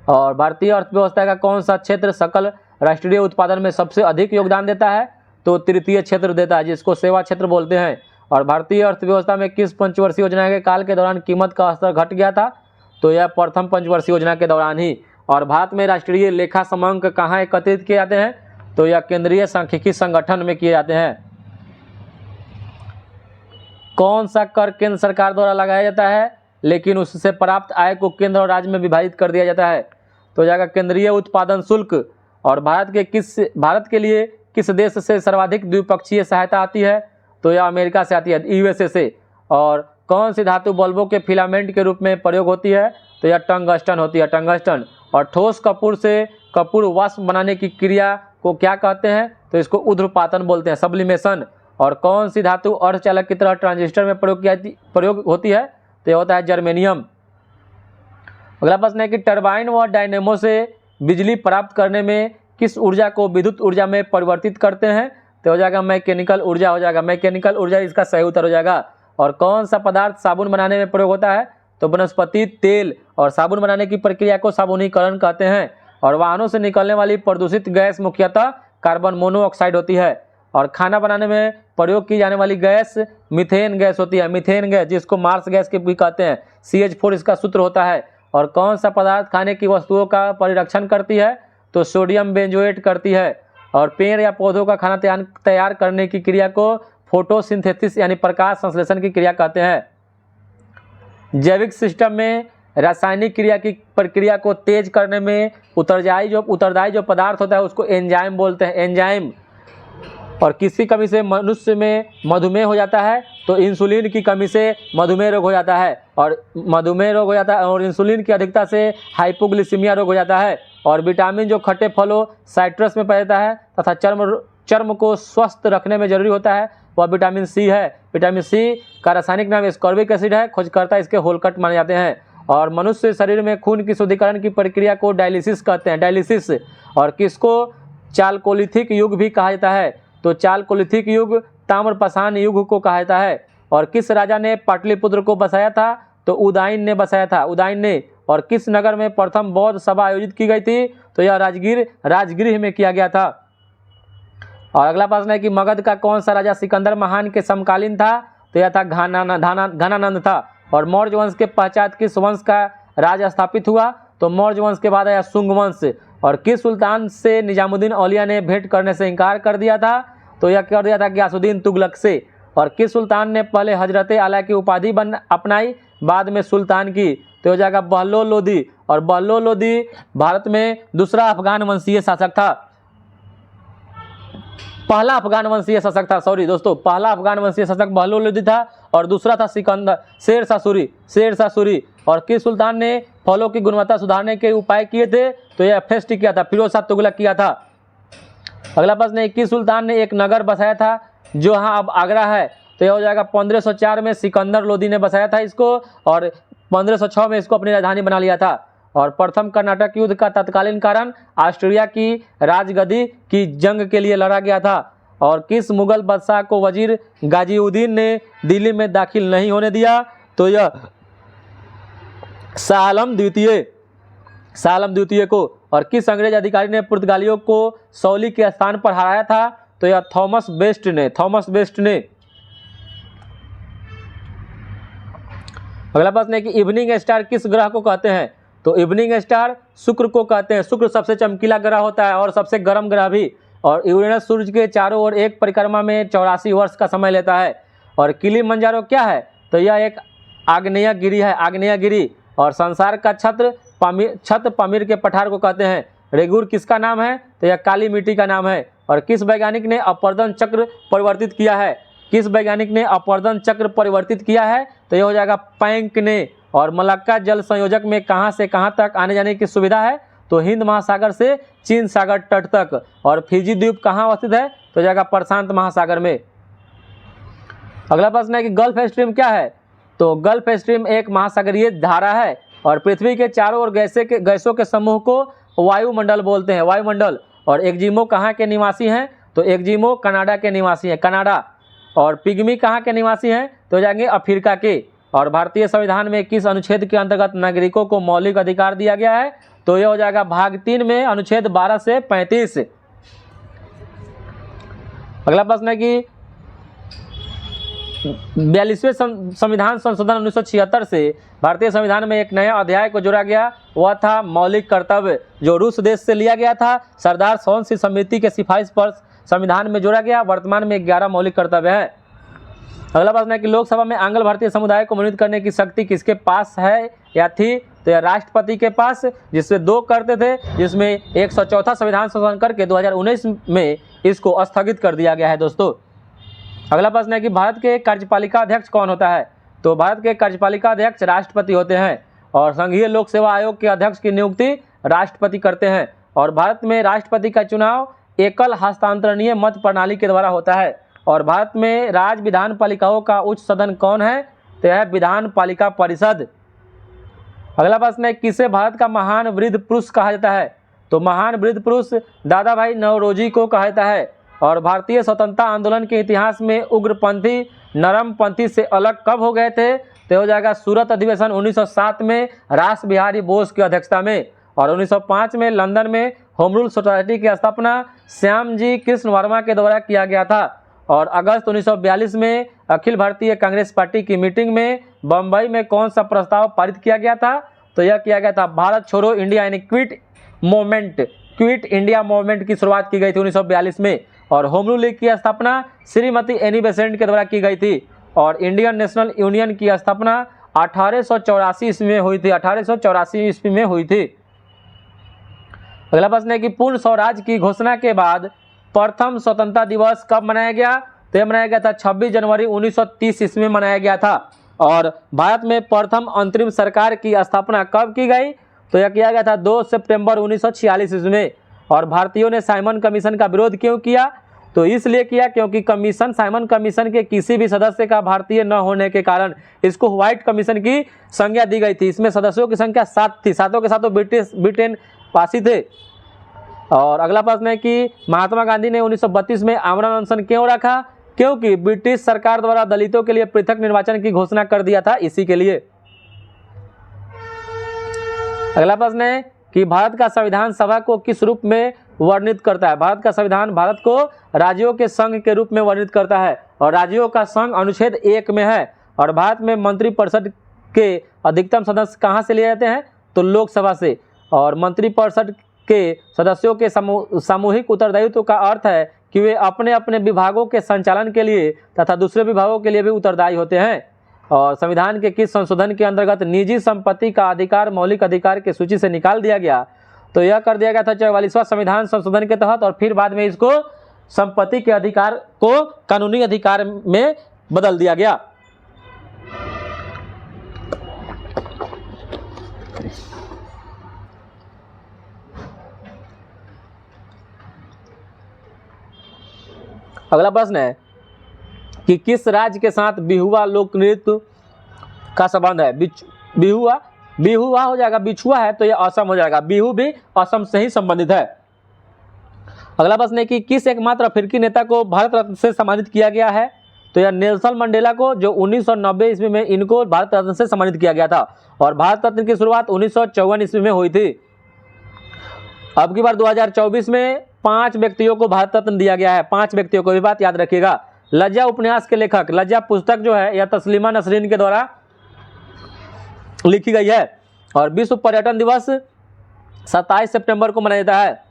S1: और भारतीय अर्थव्यवस्था का कौन सा क्षेत्र सकल राष्ट्रीय उत्पादन में सबसे अधिक योगदान देता है? तो तृतीय क्षेत्र देता है, जिसको सेवा क्षेत्र बोलते हैं। और भारतीय अर्थव्यवस्था में किस पंचवर्षीय योजना के काल के दौरान कीमत का स्तर घट गया था? तो यह प्रथम पंचवर्षीय योजना के दौरान ही। और भारत में राष्ट्रीय लेखा समंक कहाँ एकत्रित किए जाते हैं? तो यह केंद्रीय सांख्यिकी संगठन में किए जाते हैं। कौन सा कर केंद्र सरकार द्वारा लगाया जाता है लेकिन उससे प्राप्त आय को केंद्र और राज्य में विभाजित कर दिया जाता है? तो जाएगा केंद्रीय उत्पादन शुल्क। और भारत के लिए किस देश से सर्वाधिक द्विपक्षीय सहायता आती है? तो यह अमेरिका से आती है, यूएसए से। और कौन सी धातु बल्बों के फिलामेंट के रूप में प्रयोग होती है? तो यह टंगस्टन होती है, टंगस्टन। और ठोस कपूर से कपूर वाष्प बनाने की क्रिया को क्या कहते हैं? तो इसको ऊर्ध्वपातन बोलते हैं, सब्लिमेशन। और कौन सी धातु अर्धचालक की तरह ट्रांजिस्टर में प्रयोग होती है? तो यह होता है जर्मेनियम। अगला प्रश्न है कि टरबाइन व डायनेमो से बिजली प्राप्त करने में किस ऊर्जा को विद्युत ऊर्जा में परिवर्तित करते हैं? तो हो जाएगा मैकेनिकल ऊर्जा, हो जाएगा मैकेनिकल ऊर्जा, इसका सही उत्तर हो जाएगा। और कौन सा पदार्थ साबुन बनाने में प्रयोग होता है? तो वनस्पति तेल। और साबुन बनाने की प्रक्रिया को साबुनीकरण कहते हैं। और वाहनों से निकलने वाली प्रदूषित गैस मुख्यतः कार्बन मोनोऑक्साइड होती है। और खाना बनाने में प्रयोग की जाने वाली गैस मीथेन गैस होती है, मीथेन गैस, जिसको मार्स गैस के भी कहते हैं, CH4 इसका सूत्र होता है। और कौन सा पदार्थ खाने की वस्तुओं का परिरक्षण करती है? तो सोडियम बेंजोएट करती है। और पेड़ या पौधों का खाना तैयार करने की क्रिया को फोटोसिंथेसिस यानी प्रकाश संश्लेषण की क्रिया कहते हैं। जैविक सिस्टम में रासायनिक क्रिया की प्रक्रिया को तेज करने में उत्तरदायी जो पदार्थ होता है उसको एंजाइम बोलते हैं, एंजाइम। और किसकी कमी से मनुष्य में मधुमेह हो जाता है? तो इंसुलिन की कमी से मधुमेह रोग हो जाता है। और मधुमेह रोग हो जाता है और इंसुलिन की अधिकता से हाइपोग्लिसीमिया रोग हो जाता है। और विटामिन जो खट्टे फलों साइट्रस में पाया जाता है तथा चर्म को स्वस्थ रखने में जरूरी होता है वह विटामिन सी है। विटामिन सी का रासायनिक नाम एस्कॉर्बिक एसिड है, खोजकर्ता इसके होलकट माने जाते हैं। और मनुष्य शरीर में खून की शुद्धिकरण की प्रक्रिया को डायलिसिस कहते हैं, डायलिसिस। और किसको चालकोलिथिक युग भी कहा जाता है? तो चालकोलिथिक युग ताम्रपाषाण युग को कहा जाता है। और किस राजा ने पाटलिपुत्र को बसाया था? तो उदयन ने बसाया था, उदयन ने। और किस नगर में प्रथम बौद्ध सभा आयोजित की गई थी? तो यह राजगृह में किया गया था। और अगला प्रश्न है कि मगध का कौन सा राजा सिकंदर महान के समकालीन था? तो यह था घनानंद था। और मौर्य वंश के पश्चात किस वंश का राज स्थापित हुआ? तो मौर्य वंश के बाद आया शुंग वंश। और किस सुल्तान से निजामुद्दीन औलिया ने भेंट करने से इनकार कर दिया था? तो यह कर दिया था गयासुद्दीन तुगलक से। और किस सुल्तान ने पहले हजरत आला की उपाधि अपनाई, बाद में सुल्तान की? तो हो जाएगा बहलोल लोदी। और बहलोल लोदी भारत में दूसरा अफगान वंशीय शासक था, पहला अफगान वंशीय शासक था, सॉरी दोस्तों, पहला अफगान वंशीय शासक बहलोल लोदी था। और दूसरा था शेर शाह सूरी। और किस सुल्तान ने फलों की गुणवत्ता सुधारने के उपाय किए थे? तो यह फेस्ट किया था, फिरोज शाह तुगलक किया था। अगला प्रश्न है किस सुल्तान ने एक नगर बसाया था जो हाँ अब आगरा है? तो यह हो जाएगा 1504 में सिकंदर लोदी ने बसाया था इसको। और 1506 में इसको अपनी राजधानी बना लिया था। और प्रथम कर्नाटक युद्ध का तत्कालीन कारण ऑस्ट्रिया की राजगद्दी की जंग के लिए लड़ा गया था। और किस मुगल बादशाह को वजीर गाजीउद्दीन ने दिल्ली में दाखिल नहीं होने दिया? तो यह शाह आलम द्वितीय को। और किस अंग्रेज अधिकारी ने पुर्तगालियों को सौली के स्थान पर हराया था? तो यह थॉमस बेस्ट ने। अगला प्रश्न है कि इवनिंग स्टार किस ग्रह को कहते हैं? तो इवनिंग स्टार शुक्र को कहते हैं। शुक्र सबसे चमकीला ग्रह होता है और सबसे गर्म ग्रह भी। और यूरेनस सूर्य के चारों ओर एक परिक्रमा में 84 वर्ष का समय लेता है। और किलिमंजारो क्या है? तो यह एक आग्नेयगिरी है, आग्नेयगिरी। और संसार का छत पामीर के पठार को कहते हैं। रेगुर किसका नाम है? तो यह काली मिट्टी का नाम है। और किस वैज्ञानिक ने अपवर्तन चक्र परिवर्तित किया है? किस वैज्ञानिक ने अपवर्तन चक्र परिवर्तित किया है? तो यह हो जाएगा पैंक ने। और मलक्का जल संयोजक में कहां से कहां तक आने जाने की सुविधा है? तो हिंद महासागर से चीन सागर तट तक। और फिजी द्वीप कहां अवस्थित है? तो जाएगा प्रशांत महासागर में। अगला प्रश्न है कि गल्फ स्ट्रीम क्या है? तो गल्फ स्ट्रीम एक महासागरीय धारा है और पृथ्वी के चारों ओर गैसों के समूह को वायुमंडल बोलते हैं, वायुमंडल। और एक्जिमो कहाँ के निवासी हैं? तो एक्जिमो कनाडा के निवासी हैं, कनाडा। और पिग्मी कहाँ के निवासी हैं? तो जाएंगे अफ्रीका के। और भारतीय संविधान में किस अनुच्छेद के अंतर्गत नागरिकों को मौलिक अधिकार दिया गया है? तो यह हो जाएगा भाग 3 में अनुच्छेद 12 से 35। अगला प्रश्न है कि 42वें संविधान संशोधन 1976 से भारतीय संविधान में एक नया अध्याय को जोड़ा गया, वह था मौलिक कर्तव्य, जो रूस देश से लिया गया था। सरदार सोनसी समिति के सिफारिश पर संविधान में जोड़ा गया। वर्तमान में 11 मौलिक कर्तव्य है। अगला प्रश्न है कि लोकसभा में आंग्ल भारतीय समुदाय को मनोनीत करने की शक्ति किसके पास है या थी? तो यह राष्ट्रपति के पास, जिससे 2 करते थे, जिसमें 104वां संविधान संशोधन करके 2019 में इसको स्थगित कर दिया गया है दोस्तों। अगला प्रश्न है कि भारत के कार्यपालिका अध्यक्ष कौन होता है? तो भारत के कार्यपालिका अध्यक्ष राष्ट्रपति होते हैं। और संघीय लोक सेवा आयोग के अध्यक्ष की नियुक्ति राष्ट्रपति करते हैं। और भारत में राष्ट्रपति का चुनाव एकल हस्तांतरणीय मत प्रणाली के द्वारा होता है। और भारत में राज्य विधान पालिकाओं का उच्च सदन कौन है? तो यह विधान पालिका परिषद। अगला प्रश्न है किसे भारत का महान वृद्ध पुरुष कहा जाता है? तो महान वृद्ध पुरुष दादा भाई नौरोजी को कहा जाता है। और भारतीय स्वतंत्रता आंदोलन के इतिहास में उग्रपंथी नरमपंथी से अलग कब हो गए थे? तो हो जाएगा सूरत अधिवेशन 1907 में रास बिहारी बोस की अध्यक्षता में। और 1905 में लंदन में होम रूल सोसाइटी की स्थापना श्यामजी कृष्ण वर्मा के द्वारा किया गया था। और अगस्त 1942 में अखिल भारतीय कांग्रेस पार्टी की मीटिंग में बम्बई में कौन सा प्रस्ताव पारित किया गया था? तो यह किया गया था भारत छोड़ो इंडिया यानी क्विट इंडिया मूवमेंट की शुरुआत की गई थी 1942 में। और होम रूल लीग की स्थापना श्रीमती एनी बेसेंट के द्वारा की गई थी। और इंडियन नेशनल यूनियन की स्थापना 1884 ईस्वी में हुई थी, 1884 ईस्वी में हुई थी। अगला प्रश्न है कि पूर्ण स्वराज की घोषणा के बाद प्रथम स्वतंत्रता दिवस कब मनाया गया? तो यह मनाया गया था 26 जनवरी 1930 ईस्वी में मनाया गया था। और भारत में प्रथम अंतरिम सरकार की स्थापना कब की गई? तो यह किया गया था 2 सितंबर 1946 ईस्वी में। और भारतीयों ने साइमन कमीशन का विरोध क्यों किया? तो इसलिए किया क्योंकि साइमन कमीशन के किसी भी सदस्य का भारतीय न होने के कारण इसको व्हाइट कमीशन की संज्ञा दी गई थी। इसमें सदस्यों की संख्या 7 थी, सातों के सातों ब्रिटेन वासी थे। और अगला प्रश्न है कि महात्मा गांधी ने 1932 में आमरण अनशन क्यों रखा? क्योंकि ब्रिटिश सरकार द्वारा दलितों के लिए पृथक निर्वाचन की घोषणा कर दिया था, इसी के लिए। अगला प्रश्न है कि भारत का संविधान सभा को किस रूप में वर्णित करता है? भारत का संविधान भारत को राज्यों के संघ के रूप में वर्णित करता है। और राज्यों का संघ अनुच्छेद 1 में है। और भारत में मंत्रिपरिषद के अधिकतम सदस्य कहाँ से लिए जाते हैं? तो लोकसभा से। और मंत्रिपरिषद के सदस्यों के सामूहिक उत्तरदायित्व का अर्थ है कि वे अपने अपने विभागों के संचालन के लिए तथा दूसरे विभागों के लिए भी उत्तरदायी होते हैं। और संविधान के किस संशोधन के अंतर्गत निजी संपत्ति का अधिकार मौलिक अधिकार की सूची से निकाल दिया गया? तो यह कर दिया गया था 44वां संविधान संशोधन के तहत। और फिर बाद में इसको संपत्ति के अधिकार को कानूनी अधिकार में बदल दिया गया। अगला प्रश्न है कि किस राज्य के साथ बिहुआ लोक नृत्य का संबंध है? बिहुआ हो जाएगा, बिछुआ है तो यह असम हो जाएगा। बिहू भी असम से ही संबंधित है। अगला प्रश्न है कि किस एकमात्र अफ्रीकी नेता को भारत रत्न से सम्मानित किया गया है? तो यह नेल्सन मंडेला को, जो 1990 ईस्वी में इनको भारत रत्न से सम्मानित किया गया था। और भारत रत्न की शुरुआत 1954 ईस्वी में हुई थी। अब की बार 2024 में 5 व्यक्तियों को भारत रत्न दिया गया है। 5 व्यक्तियों को, भी बात याद रखिएगा। लज्जा उपन्यास के लेखक, लज्जा पुस्तक जो है यह तस्लीमा नसरीन के द्वारा लिखी गई है। और विश्व पर्यटन दिवस 27 सितंबर को मनाया जाता है।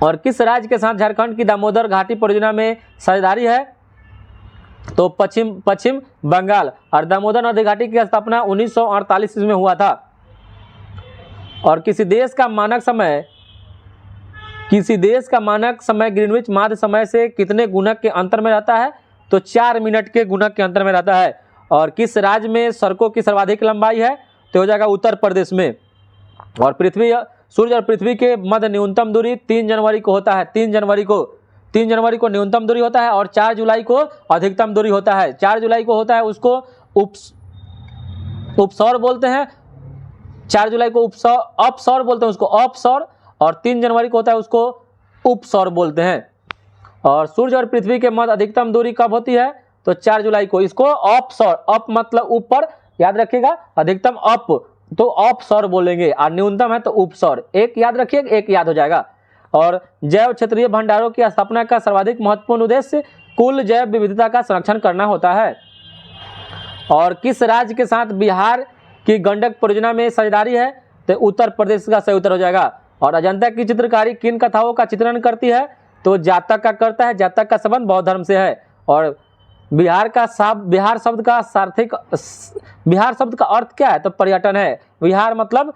S1: और किस राज्य के साथ झारखंड की दामोदर घाटी परियोजना में साझेदारी है? तो पश्चिम बंगाल। और दामोदर नदी घाटी की स्थापना 1948 ईस्वी में हुआ था। और किसी देश का मानक समय ग्रीनविच माध्य समय से कितने गुणक के अंतर में रहता है? तो 4 मिनट के गुणक के अंतर में रहता है। और किस राज्य में सड़कों की सर्वाधिक लंबाई है? तो हो जाएगा उत्तर प्रदेश में। और सूर्य और पृथ्वी के मध्य न्यूनतम दूरी 3 जनवरी को होता है। 3 जनवरी को न्यूनतम दूरी होता है और 4 जुलाई को अधिकतम दूरी होता है। 4 जुलाई को होता है उसको उपसौर बोलते हैं। 4 जुलाई को अपसौर बोलते हैं उसको अपसौर, और 3 जनवरी को होता है उसको उपसौर बोलते हैं। और सूर्य और पृथ्वी के मध्य अधिकतम दूरी कब होती है? तो 4 जुलाई को। इसको अपसौर, अप मतलब ऊपर, याद रखिएगा, अधिकतम अप तो अपसौर बोलेंगे, और न्यूनतम है तो उपसौर। एक याद रखिएगा, एक याद हो जाएगा। और जैव क्षेत्रीय भंडारों की स्थापना का सर्वाधिक महत्वपूर्ण उद्देश्य कुल जैव विविधता का संरक्षण करना होता है। और किस राज्य के साथ बिहार की गंडक परियोजना में साझेदारी है? तो उत्तर प्रदेश का सही उत्तर हो जाएगा। और अजंता की चित्रकारी किन कथाओं का चित्रण करती है? तो जातक का करता है। जातक का संबंध बौद्ध धर्म से है। और बिहार शब्द का अर्थ क्या है? तो पर्यटन है। विहार मतलब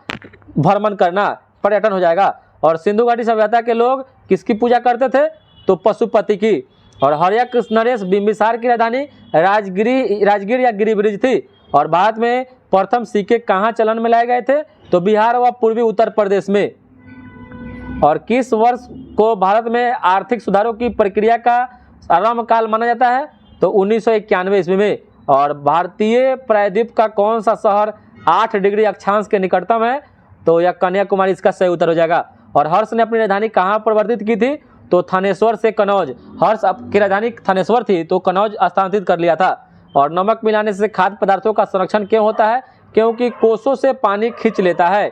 S1: भ्रमण करना, पर्यटन हो जाएगा। और सिंधु घाटी सभ्यता के लोग किसकी पूजा करते थे? तो पशुपति की। और हर्यक नरेश बिंबिसार की राजधानी राजगीर या गिरिब्रिज थी। और भारत में प्रथम सिक्के कहाँ चलन में लाए गए थे? तो बिहार व पूर्वी उत्तर प्रदेश में। और किस वर्ष को भारत में आर्थिक सुधारों की प्रक्रिया का आरंभ काल माना जाता है? तो 1991 ईस्वी में। और भारतीय प्रायद्वीप का कौन सा शहर 8 डिग्री अक्षांश के निकटतम है? तो यह कन्याकुमारी इसका सही उत्तर हो जाएगा। और हर्ष ने अपनी राजधानी कहाँ परिवर्तित की थी? तो थानेश्वर से कनौज। हर्ष की राजधानी थानेश्वर थी तो कनौज स्थानांतरित कर लिया था। और नमक मिलाने से खाद्य पदार्थों का संरक्षण क्यों होता है? क्योंकि कोसों से पानी खींच लेता है।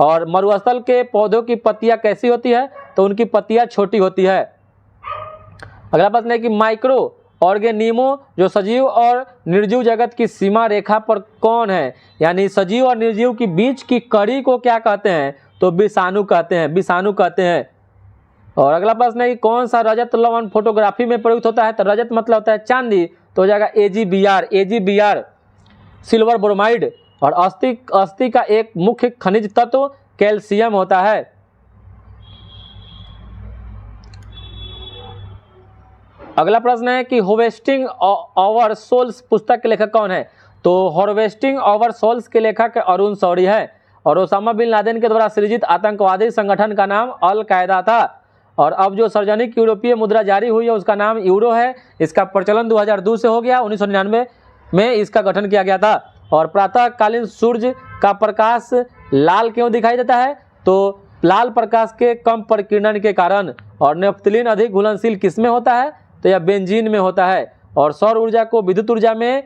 S1: और मरुस्थल के पौधों की पत्तियां कैसी होती है? तो उनकी पत्तियां छोटी होती है। अगला प्रश्न है कि माइक्रो ऑर्गेनिमो जो सजीव और निर्जीव जगत की सीमा रेखा पर कौन है? यानी सजीव और निर्जीव की बीच की कड़ी को क्या कहते हैं? तो विषाणु कहते हैं। और अगला प्रश्न है कि कौन सा रजत लवण फोटोग्राफी में प्रयुक्त होता है? तो रजत मतलब होता है चांदी, तो हो जाएगा AgBr सिल्वर ब्रोमाइड। और अस्थि का एक मुख्य खनिज तत्व कैल्शियम होता है। अगला प्रश्न है कि हार्वेस्टिंग आवर सोल्स पुस्तक के लेखक कौन है? तो हार्वेस्टिंग आवर सोल्स के लेखक अरुण शौरी है। और ओसामा बिन लादेन के द्वारा सृजित आतंकवादी संगठन का नाम अल कायदा था। और अब जो सार्वजनिक यूरोपीय मुद्रा जारी हुई है उसका नाम यूरो है। इसका प्रचलन 2002 से हो गया। 1999 में इसका गठन किया गया था। और प्रातःकालीन सूर्य का प्रकाश लाल क्यों दिखाई देता है? तो लाल प्रकाश के कम प्रकीर्णन के कारण। और नेफ्थलीन अधिक घुलनशील किस में होता है? तो यह बेंजीन में होता है। और सौर ऊर्जा को विद्युत ऊर्जा में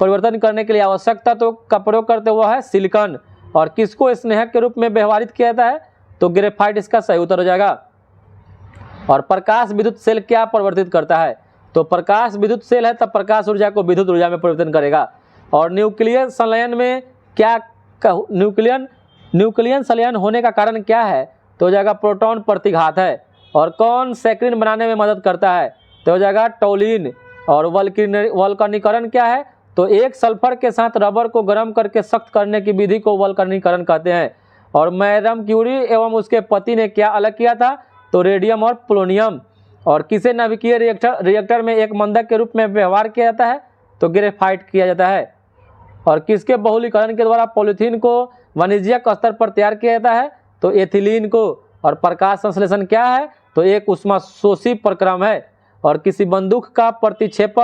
S1: परिवर्तन करने के लिए आवश्यक तत्व का प्रयोग करते हुआ है सिलिकॉन। और किसको स्नेहक के रूप में व्यवहारित किया जाता है? तो ग्रेफाइट इसका सही उत्तर हो जाएगा। और प्रकाश विद्युत सेल क्या परिवर्तित करता है? तो प्रकाश विद्युत सेल है तब प्रकाश ऊर्जा को विद्युत ऊर्जा में परिवर्तन करेगा। और न्यूक्लियर संलयन में क्या न्यूक्लियन संलयन होने का कारण क्या है? तो हो जाएगा प्रोटॉन प्रतिघात है। और कौन सैक्रिन बनाने में मदद करता है? तो हो जाएगा टोलिन। और वल्कनीकरण क्या है? तो एक सल्फर के साथ रबर को गर्म करके सख्त करने की विधि को वल्कनीकरण कहते हैं। और मैडम क्यूरी एवं उसके पति ने क्या अलग किया था? तो रेडियम और पोलोनियम। और किसे नाभिकीय रिएक्टर में एक मंदक के रूप में व्यवहार किया जाता है? तो ग्रेफाइट किया जाता है। और किसके बहुलीकरण के द्वारा पॉलीथीन को वाणिज्यिक स्तर पर तैयार किया जाता है? तो एथिलीन को। और प्रकाश संश्लेषण क्या है? तो एक ऊष्माशोषी प्रक्रम है। और किसी बंदूक का प्रतिक्षेप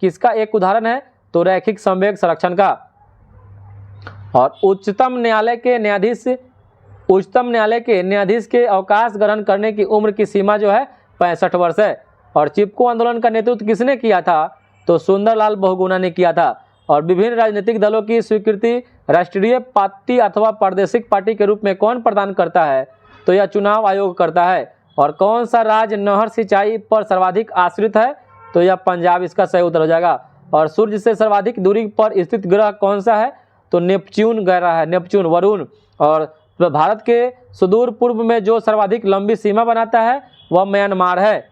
S1: किसका एक उदाहरण है? तो रैखिक संवेग संरक्षण का। और उच्चतम न्यायालय के न्यायाधीश के अवकाश ग्रहण करने की उम्र की सीमा जो है 65 वर्ष है। और चिपको आंदोलन का नेतृत्व किसने किया था? तो सुंदरलाल बहुगुणा ने किया था। और विभिन्न राजनीतिक दलों की स्वीकृति राष्ट्रीय पार्टी अथवा प्रादेशिक पार्टी के रूप में कौन प्रदान करता है? तो यह चुनाव आयोग करता है। और कौन सा राज्य नहर सिंचाई पर सर्वाधिक आश्रित है? तो यह पंजाब इसका सही उत्तर हो जाएगा। और सूर्य से सर्वाधिक दूरी पर स्थित ग्रह कौन सा है? तो नेपच्यून ग्रह है, नेपच्यून वरुण। और भारत के सुदूर पूर्व में जो सर्वाधिक लंबी सीमा बनाता है वह म्यांमार है।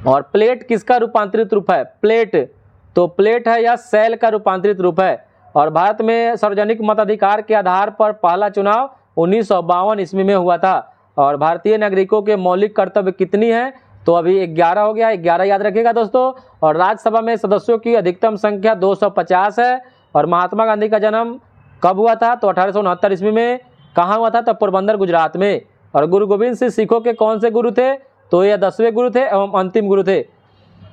S1: और प्लेट किसका रूपांतरित रूप है? प्लेट, तो प्लेट है या सेल का रूपांतरित रूप है। और भारत में सार्वजनिक मताधिकार के आधार पर पहला चुनाव 1952 ईस्वी में हुआ था। और भारतीय नागरिकों के मौलिक कर्तव्य कितनी है? तो अभी 11 हो गया, 11 याद रखिएगा दोस्तों। और राज्यसभा में सदस्यों की अधिकतम संख्या 250 है। और महात्मा गांधी का जन्म कब हुआ था? तो 1869 ईस्वी में। कहाँ हुआ था? तो पोरबंदर, गुजरात में। और गुरु गोविंद सिंह सिखों के कौन से गुरु थे? तो ये 10वें गुरु थे एवं अंतिम गुरु थे।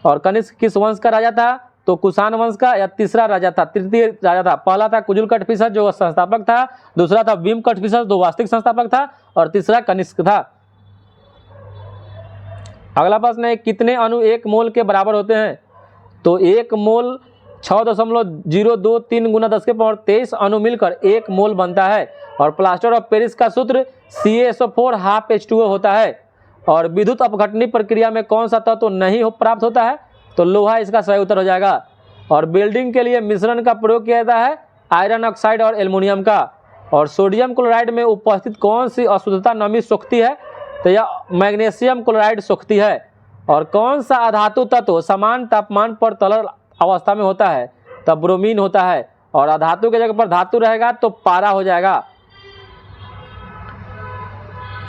S1: और कनिष्क किस वंश का राजा था? तो कुषाण वंश का, या तीसरा राजा था, तृतीय राजा था। पहला था कुजुल कटफिसर जो संस्थापक था, दूसरा था भीम कटफिसर जो वास्तविक संस्थापक था, और तीसरा कनिष्क था। अगला प्रश्न है, कितने अणु 1 मोल के बराबर होते हैं? तो 1 मोल 6.023 × 10⁻23 अणु मिलकर 1 मोल बनता है। और प्लास्टर ऑफ पेरिस का सूत्र CaSO4 ½ H2O होता है। और विद्युत अपघटनी प्रक्रिया में कौन सा तत्व नहीं प्राप्त होता है? तो लोहा इसका सही उत्तर हो जाएगा। और बिल्डिंग के लिए मिश्रण का प्रयोग किया जाता है आयरन ऑक्साइड और एल्युमिनियम का। और सोडियम क्लोराइड में उपस्थित कौन सी अशुद्धता नमी सोखती है? तो यह मैग्नीशियम क्लोराइड सोखती है। और कौन सा अधातु तत्व समान तापमान पर तरल अवस्था में होता है? तब ब्रोमीन होता है। और अधातु के जगह पर धातु रहेगा तो पारा हो जाएगा।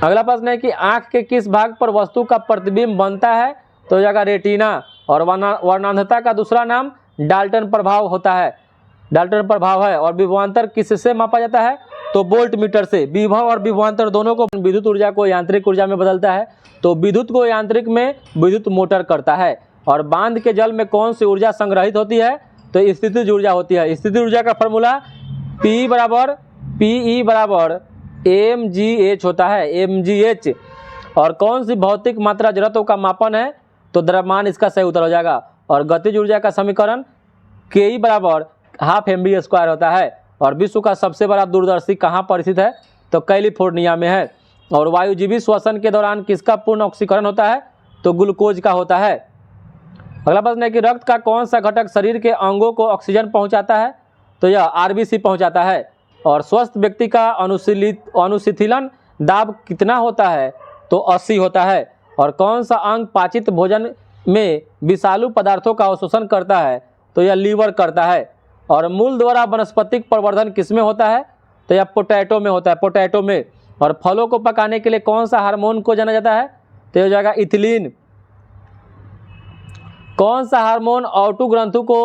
S1: अगला प्रश्न है कि आंख के किस भाग पर वस्तु का प्रतिबिंब बनता है? तो जगह रेटिना। और वर्णांधता का दूसरा नाम डाल्टन प्रभाव होता है, डाल्टन प्रभाव है। और विभवांतर किससे मापा जाता है? तो वोल्ट मीटर से। विभव और विभवांतर दोनों को, विद्युत ऊर्जा को यांत्रिक ऊर्जा में बदलता है, तो विद्युत को यांत्रिक में विद्युत मोटर करता है। और बांध के जल में कौन सी ऊर्जा संग्रहित होती है? तो स्थितिज ऊर्जा होती है। स्थितिज ऊर्जा का फॉर्मूला PE = mgh होता है, mgh। और कौन सी भौतिक मात्रा जड़त्व का मापन है? तो द्रव्यमान इसका सही उत्तर हो जाएगा। और गतिज ऊर्जा का समीकरण Ke = ½ mv² होता है। और विश्व का सबसे बड़ा दूरदर्शी कहाँ पर स्थित है? तो कैलिफोर्निया में है। और वायुजीवी श्वसन के दौरान किसका पूर्ण ऑक्सीकरण होता है? तो ग्लूकोज का होता है। अगला प्रश्न है कि रक्त का कौन सा घटक शरीर के अंगों को ऑक्सीजन पहुंचाता है? तो यह RBC पहुंचाता है। और स्वस्थ व्यक्ति का अनुशीतलन दाब कितना होता है? तो 80 होता है। और कौन सा अंग पाचित भोजन में विषालु पदार्थों का अवशोषण करता है? तो यह लीवर करता है। और मूल द्वारा वनस्पतिक प्रवर्धन किसमें होता है? तो यह पोटैटो में होता है, पोटैटो में। और फलों को पकाने के लिए कौन सा हार्मोन को जाना जाता है? तो यह हो जाएगा इथिलीन। कौन सा हार्मोन O2 ग्रंथु को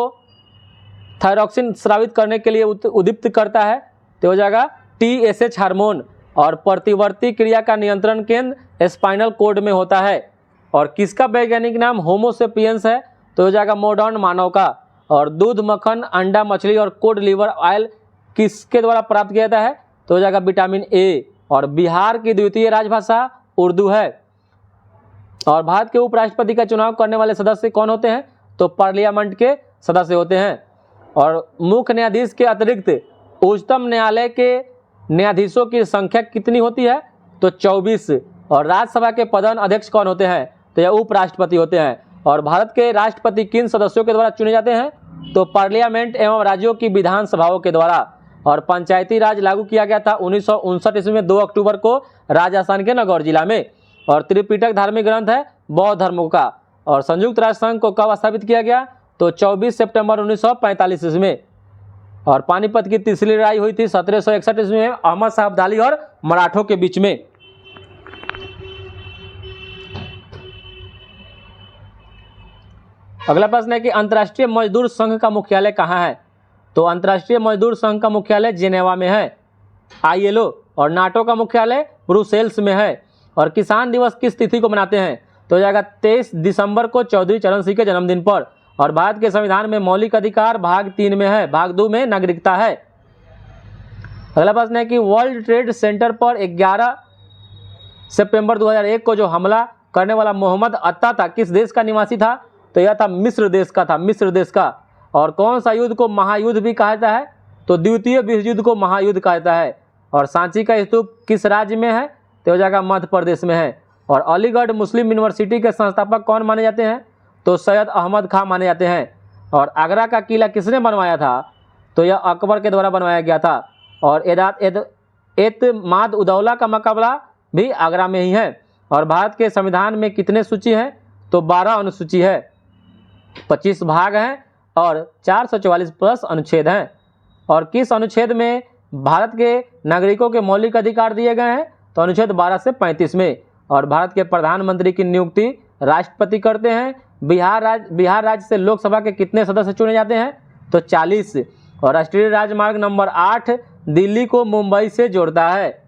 S1: थायरॉक्सिन स्रावित करने के लिए उद्दीप्त करता है? तो हो जाएगा TSH हार्मोन। और प्रतिवर्ती क्रिया का नियंत्रण केंद्र स्पाइनल कॉर्ड में होता है। और किसका वैज्ञानिक नाम होमोसेपियंस है? तो हो जाएगा मॉडर्न मानव का। और दूध, मक्खन, अंडा, मछली और कोड लिवर ऑयल किसके द्वारा प्राप्त किया जाता है? तो हो जाएगा विटामिन A। और बिहार की द्वितीय राजभाषा उर्दू है। और भारत के उपराष्ट्रपति का चुनाव करने वाले सदस्य कौन होते हैं? तो पार्लियामेंट के सदस्य होते हैं। और मुख्य न्यायाधीश के अतिरिक्त उच्चतम न्यायालय के न्यायाधीशों की संख्या कितनी होती है? तो 24। और राज्यसभा के प्रधान अध्यक्ष कौन होते हैं? तो यह उपराष्ट्रपति होते हैं। और भारत के राष्ट्रपति किन सदस्यों के द्वारा चुने जाते हैं? तो पार्लियामेंट एवं राज्यों की विधानसभाओं के द्वारा। और पंचायती राज लागू किया गया था 1959 ईस्वी में 2 अक्टूबर को राजस्थान के नागौर जिला में। और त्रिपिटक धार्मिक ग्रंथ है बौद्ध धर्मों का। और संयुक्त राष्ट्र संघ को कब स्थापित किया गया? तो 24 सितंबर 1945 ईस्वी में। और पानीपत की तीसरी लड़ाई हुई थी 1761 ईस्वी में अहमद शाह अब्दाली और मराठों के बीच में। अगला प्रश्न है कि अंतर्राष्ट्रीय मजदूर संघ का मुख्यालय कहाँ है? तो अंतर्राष्ट्रीय मजदूर संघ का मुख्यालय जेनेवा में है, ILO। और नाटो का मुख्यालय ब्रुसेल्स में है। और किसान दिवस किस तिथि को मनाते हैं? तो हो जाएगा 23 दिसंबर को चौधरी चरण सिंह के जन्मदिन पर। और भारत के संविधान में मौलिक अधिकार भाग 3 में है, भाग 2 में नागरिकता है। अगला प्रश्न है कि वर्ल्ड ट्रेड सेंटर पर 11 सितंबर 2001 को जो हमला करने वाला मोहम्मद अत्ता था किस देश का निवासी था? तो यह था मिस्र देश का था, मिस्र देश का। और कौन सा युद्ध को महायुद्ध भी कहा जाता है? तो द्वितीय विश्व युद्ध को महायुद्ध कहा जाता है। और सांची का स्तूप किस राज्य में है? तो हो जाएगा मध्य प्रदेश में है। और अलीगढ़ मुस्लिम यूनिवर्सिटी के संस्थापक कौन माने जाते हैं? तो सैयद अहमद खां माने जाते हैं। और आगरा का किला किसने बनवाया था? तो यह अकबर के द्वारा बनवाया गया था। और एतमाद उदौला का मकबरा भी आगरा में ही है। और भारत के संविधान में कितने सूची हैं? तो 12 अनुसूची है, 25 भाग हैं और 444 प्लस अनुच्छेद हैं। और किस अनुच्छेद में भारत के नागरिकों के मौलिक अधिकार दिए गए हैं? तो अनुच्छेद 12 से 35 में। और भारत के प्रधानमंत्री की नियुक्ति राष्ट्रपति करते हैं। बिहार राज्य से लोकसभा के कितने सदस्य चुने जाते हैं? तो 40। और राष्ट्रीय राजमार्ग नंबर 8 दिल्ली को मुंबई से जोड़ता है।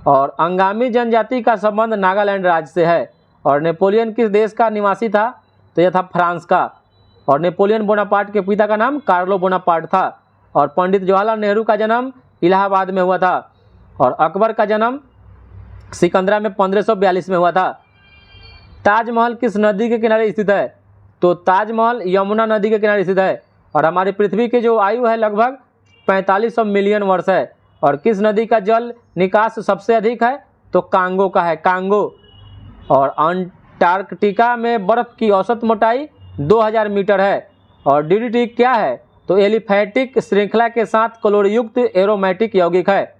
S1: और अंगामी जनजाति का संबंध नागालैंड राज्य से है। और नेपोलियन किस देश का निवासी था? तो यह था फ्रांस का। और नेपोलियन बोनापार्ट के पिता का नाम कार्लो बोनापार्ट था। और पंडित जवाहरलाल नेहरू का जन्म इलाहाबाद में हुआ था। और अकबर का जन्म सिकंदरा में 1542 में हुआ था। ताजमहल किस नदी के किनारे स्थित है? तो ताजमहल यमुना नदी के किनारे स्थित है। और हमारी पृथ्वी की जो आयु है लगभग 4500 मिलियन वर्ष है। और किस नदी का जल निकास सबसे अधिक है? तो कांगो का है, कांगो। और अंटार्कटिका में बर्फ की औसत मोटाई 2000 मीटर है। और डीडीटी क्या है? तो एलिफैटिक श्रृंखला के साथ क्लोरीयुक्त एरोमेटिक यौगिक है।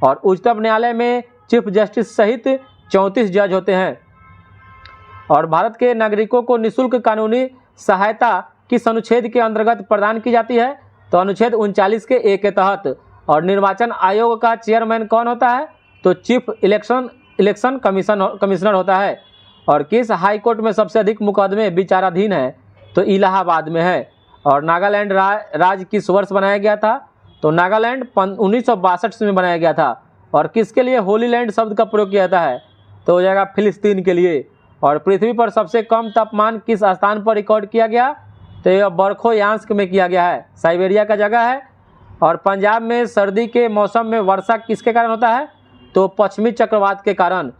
S1: और उच्चतम न्यायालय में चीफ जस्टिस सहित 34 जज होते हैं। और भारत के नागरिकों को निःशुल्क कानूनी सहायता किस अनुच्छेद के अंतर्गत प्रदान की जाती है? तो अनुच्छेद 39 के ए के तहत। और निर्वाचन आयोग का चेयरमैन कौन होता है? तो चीफ इलेक्शन कमिश्नर होता है। और किस हाई कोर्ट में सबसे अधिक मुकदमे विचाराधीन है? तो इलाहाबाद में है। और नागालैंड राज्य किस वर्ष बनाया गया था? तो नागालैंड 1962 में बनाया गया था। और किसके लिए होली लैंड शब्द का प्रयोग किया जाता है? तो हो जाएगा फिलिस्तीन के लिए। और पृथ्वी पर सबसे कम तापमान किस स्थान पर रिकॉर्ड किया गया? तो यह बरखोयांस्क में किया गया है, साइबेरिया का जगह है। और पंजाब में सर्दी के मौसम में वर्षा किसके कारण होता है? तो पश्चिमी चक्रवात के कारण।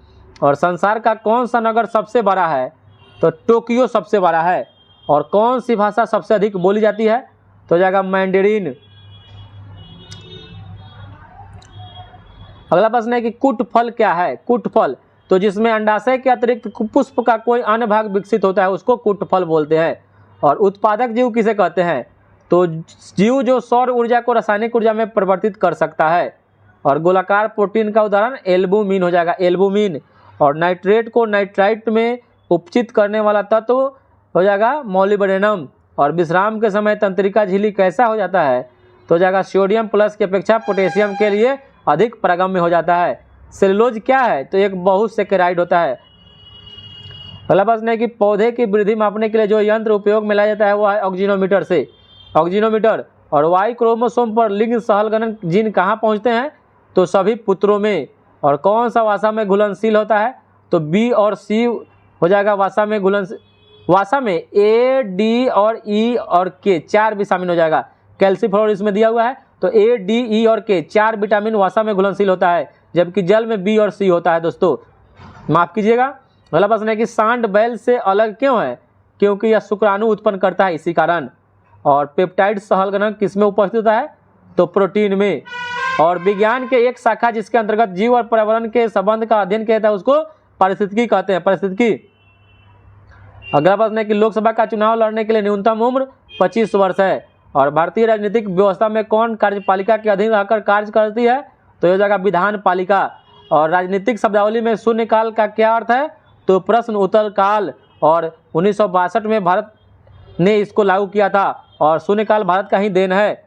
S1: और संसार का कौन सा नगर सबसे बड़ा है? तो टोक्यो सबसे बड़ा है। और कौन सी भाषा सबसे अधिक बोली जाती है? तो जाएगा मैंडेरिन। अगला प्रश्न है कि कुट फल क्या है? कुट फल तो जिसमें अंडाशय के अतिरिक्त पुष्प का कोई अन्य भाग विकसित होता है उसको कुट फल बोलते हैं। और उत्पादक जीव किसे कहते हैं? तो जीव जो सौर ऊर्जा को रासायनिक ऊर्जा में परिवर्तित कर सकता है। और गोलाकार प्रोटीन का उदाहरण एल्बुमिन हो जाएगा, एल्बुमिन। और नाइट्रेट को नाइट्राइट में उपचित करने वाला तत्व हो जाएगा मॉलिब्डेनम। और विश्राम के समय तंत्रिका झिल्ली कैसा हो जाता है? तो हो जाएगा सोडियम प्लस की अपेक्षा पोटेशियम के लिए अधिक पारगम्य हो जाता है। सेलुलोज क्या है? तो एक बहुसेकेराइड होता है। अगला प्रश्न है कि पौधे की वृद्धि मापने के लिए जो यंत्र उपयोग में लाया जाता है वो है ऑक्जीनोमीटर से, ऑक्जीनोमीटर। और वाई क्रोमोसोम पर लिंग सहलगन जीन कहाँ पहुँचते हैं? तो सभी पुत्रों में। और कौन सा वसा में घुलनशील होता है? तो बी और सी हो जाएगा वसा में घुलनशील। वसा में ए, डी और ई और के 4 भी शामिल हो जाएगा। कैल्सीफ्लोर इसमें दिया हुआ है। तो ए, डी, ई और के 4 विटामिन वसा में घुलनशील होता है, जबकि जल में बी और सी होता है। दोस्तों माफ कीजिएगा। अगला प्रश्न है कि सांड बैल से अलग क्यों है? क्योंकि यह शुक्राणु उत्पन्न करता है, इसी कारण। और पेप्टाइड सहलगन किस में उपस्थित होता है? तो प्रोटीन में। और विज्ञान के एक शाखा जिसके अंतर्गत जीव और पर्यावरण के संबंध का अध्ययन किया जाता है उसको पारिस्थितिकी कहते हैं, पारिस्थितिकी। अगला प्रश्न है कि लोकसभा का चुनाव लड़ने के लिए न्यूनतम उम्र 25 वर्ष है। और भारतीय राजनीतिक व्यवस्था में कौन कार्यपालिका के अधीन रहकर कार्य करती है? तो यह जगह विधान पालिका। और राजनीतिक शब्दावली में शून्यकाल का क्या अर्थ है? तो प्रश्न उत्तर काल। और 1962 में भारत ने इसको लागू किया था। और शून्यकाल भारत का ही देन है।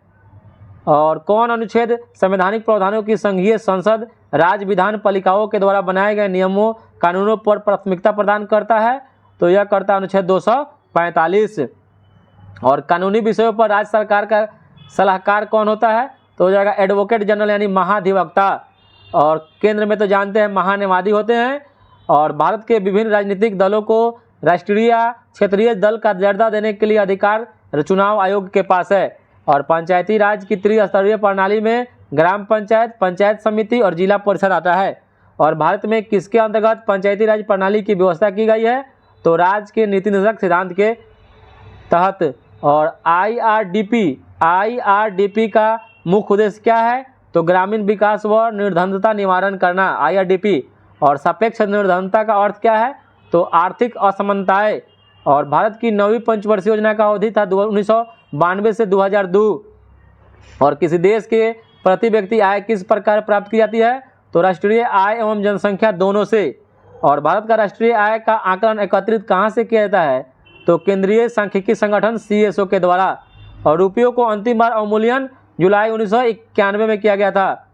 S1: और कौन अनुच्छेद संवैधानिक प्रावधानों की संघीय संसद राज्य विधान पालिकाओं के द्वारा बनाए गए नियमों कानूनों पर प्राथमिकता प्रदान करता है? तो यह करता है अनुच्छेद 245। और कानूनी विषयों पर राज्य सरकार का सलाहकार कौन होता है? तो हो जाएगा एडवोकेट जनरल यानी महाधिवक्ता। और केंद्र में तो जानते हैं महान्यायवादी होते हैं। और भारत के विभिन्न राजनीतिक दलों को राष्ट्रीय क्षेत्रीय दल का दर्जा देने के लिए अधिकार चुनाव आयोग के पास है। और पंचायती राज की त्रिस्तरीय प्रणाली में ग्राम पंचायत, पंचायत समिति और जिला परिषद आता है। और भारत में किसके अंतर्गत पंचायती राज प्रणाली की व्यवस्था की गई है? तो राज्य के नीति निर्देशक सिद्धांत के तहत। और आईआरडीपी का मुख्य उद्देश्य क्या है? तो ग्रामीण विकास व निर्धनता निवारण करना, आईआरडीपी। और सापेक्ष निर्धनता का अर्थ क्या है? तो आर्थिक असमानताएं। और भारत की 9वीं पंचवर्षीय योजना का अवधि था 1992 से 2002। और किसी देश के प्रति व्यक्ति आय किस प्रकार प्राप्त की जाती है? तो राष्ट्रीय आय एवं जनसंख्या दोनों से। और भारत का राष्ट्रीय आय का आकलन एकत्रित कहाँ से किया जाता है? तो केंद्रीय सांख्यिकी संगठन CSO के द्वारा। और रुपयों को अंतिम बार अवमूल्यन जुलाई 1991 में किया गया था।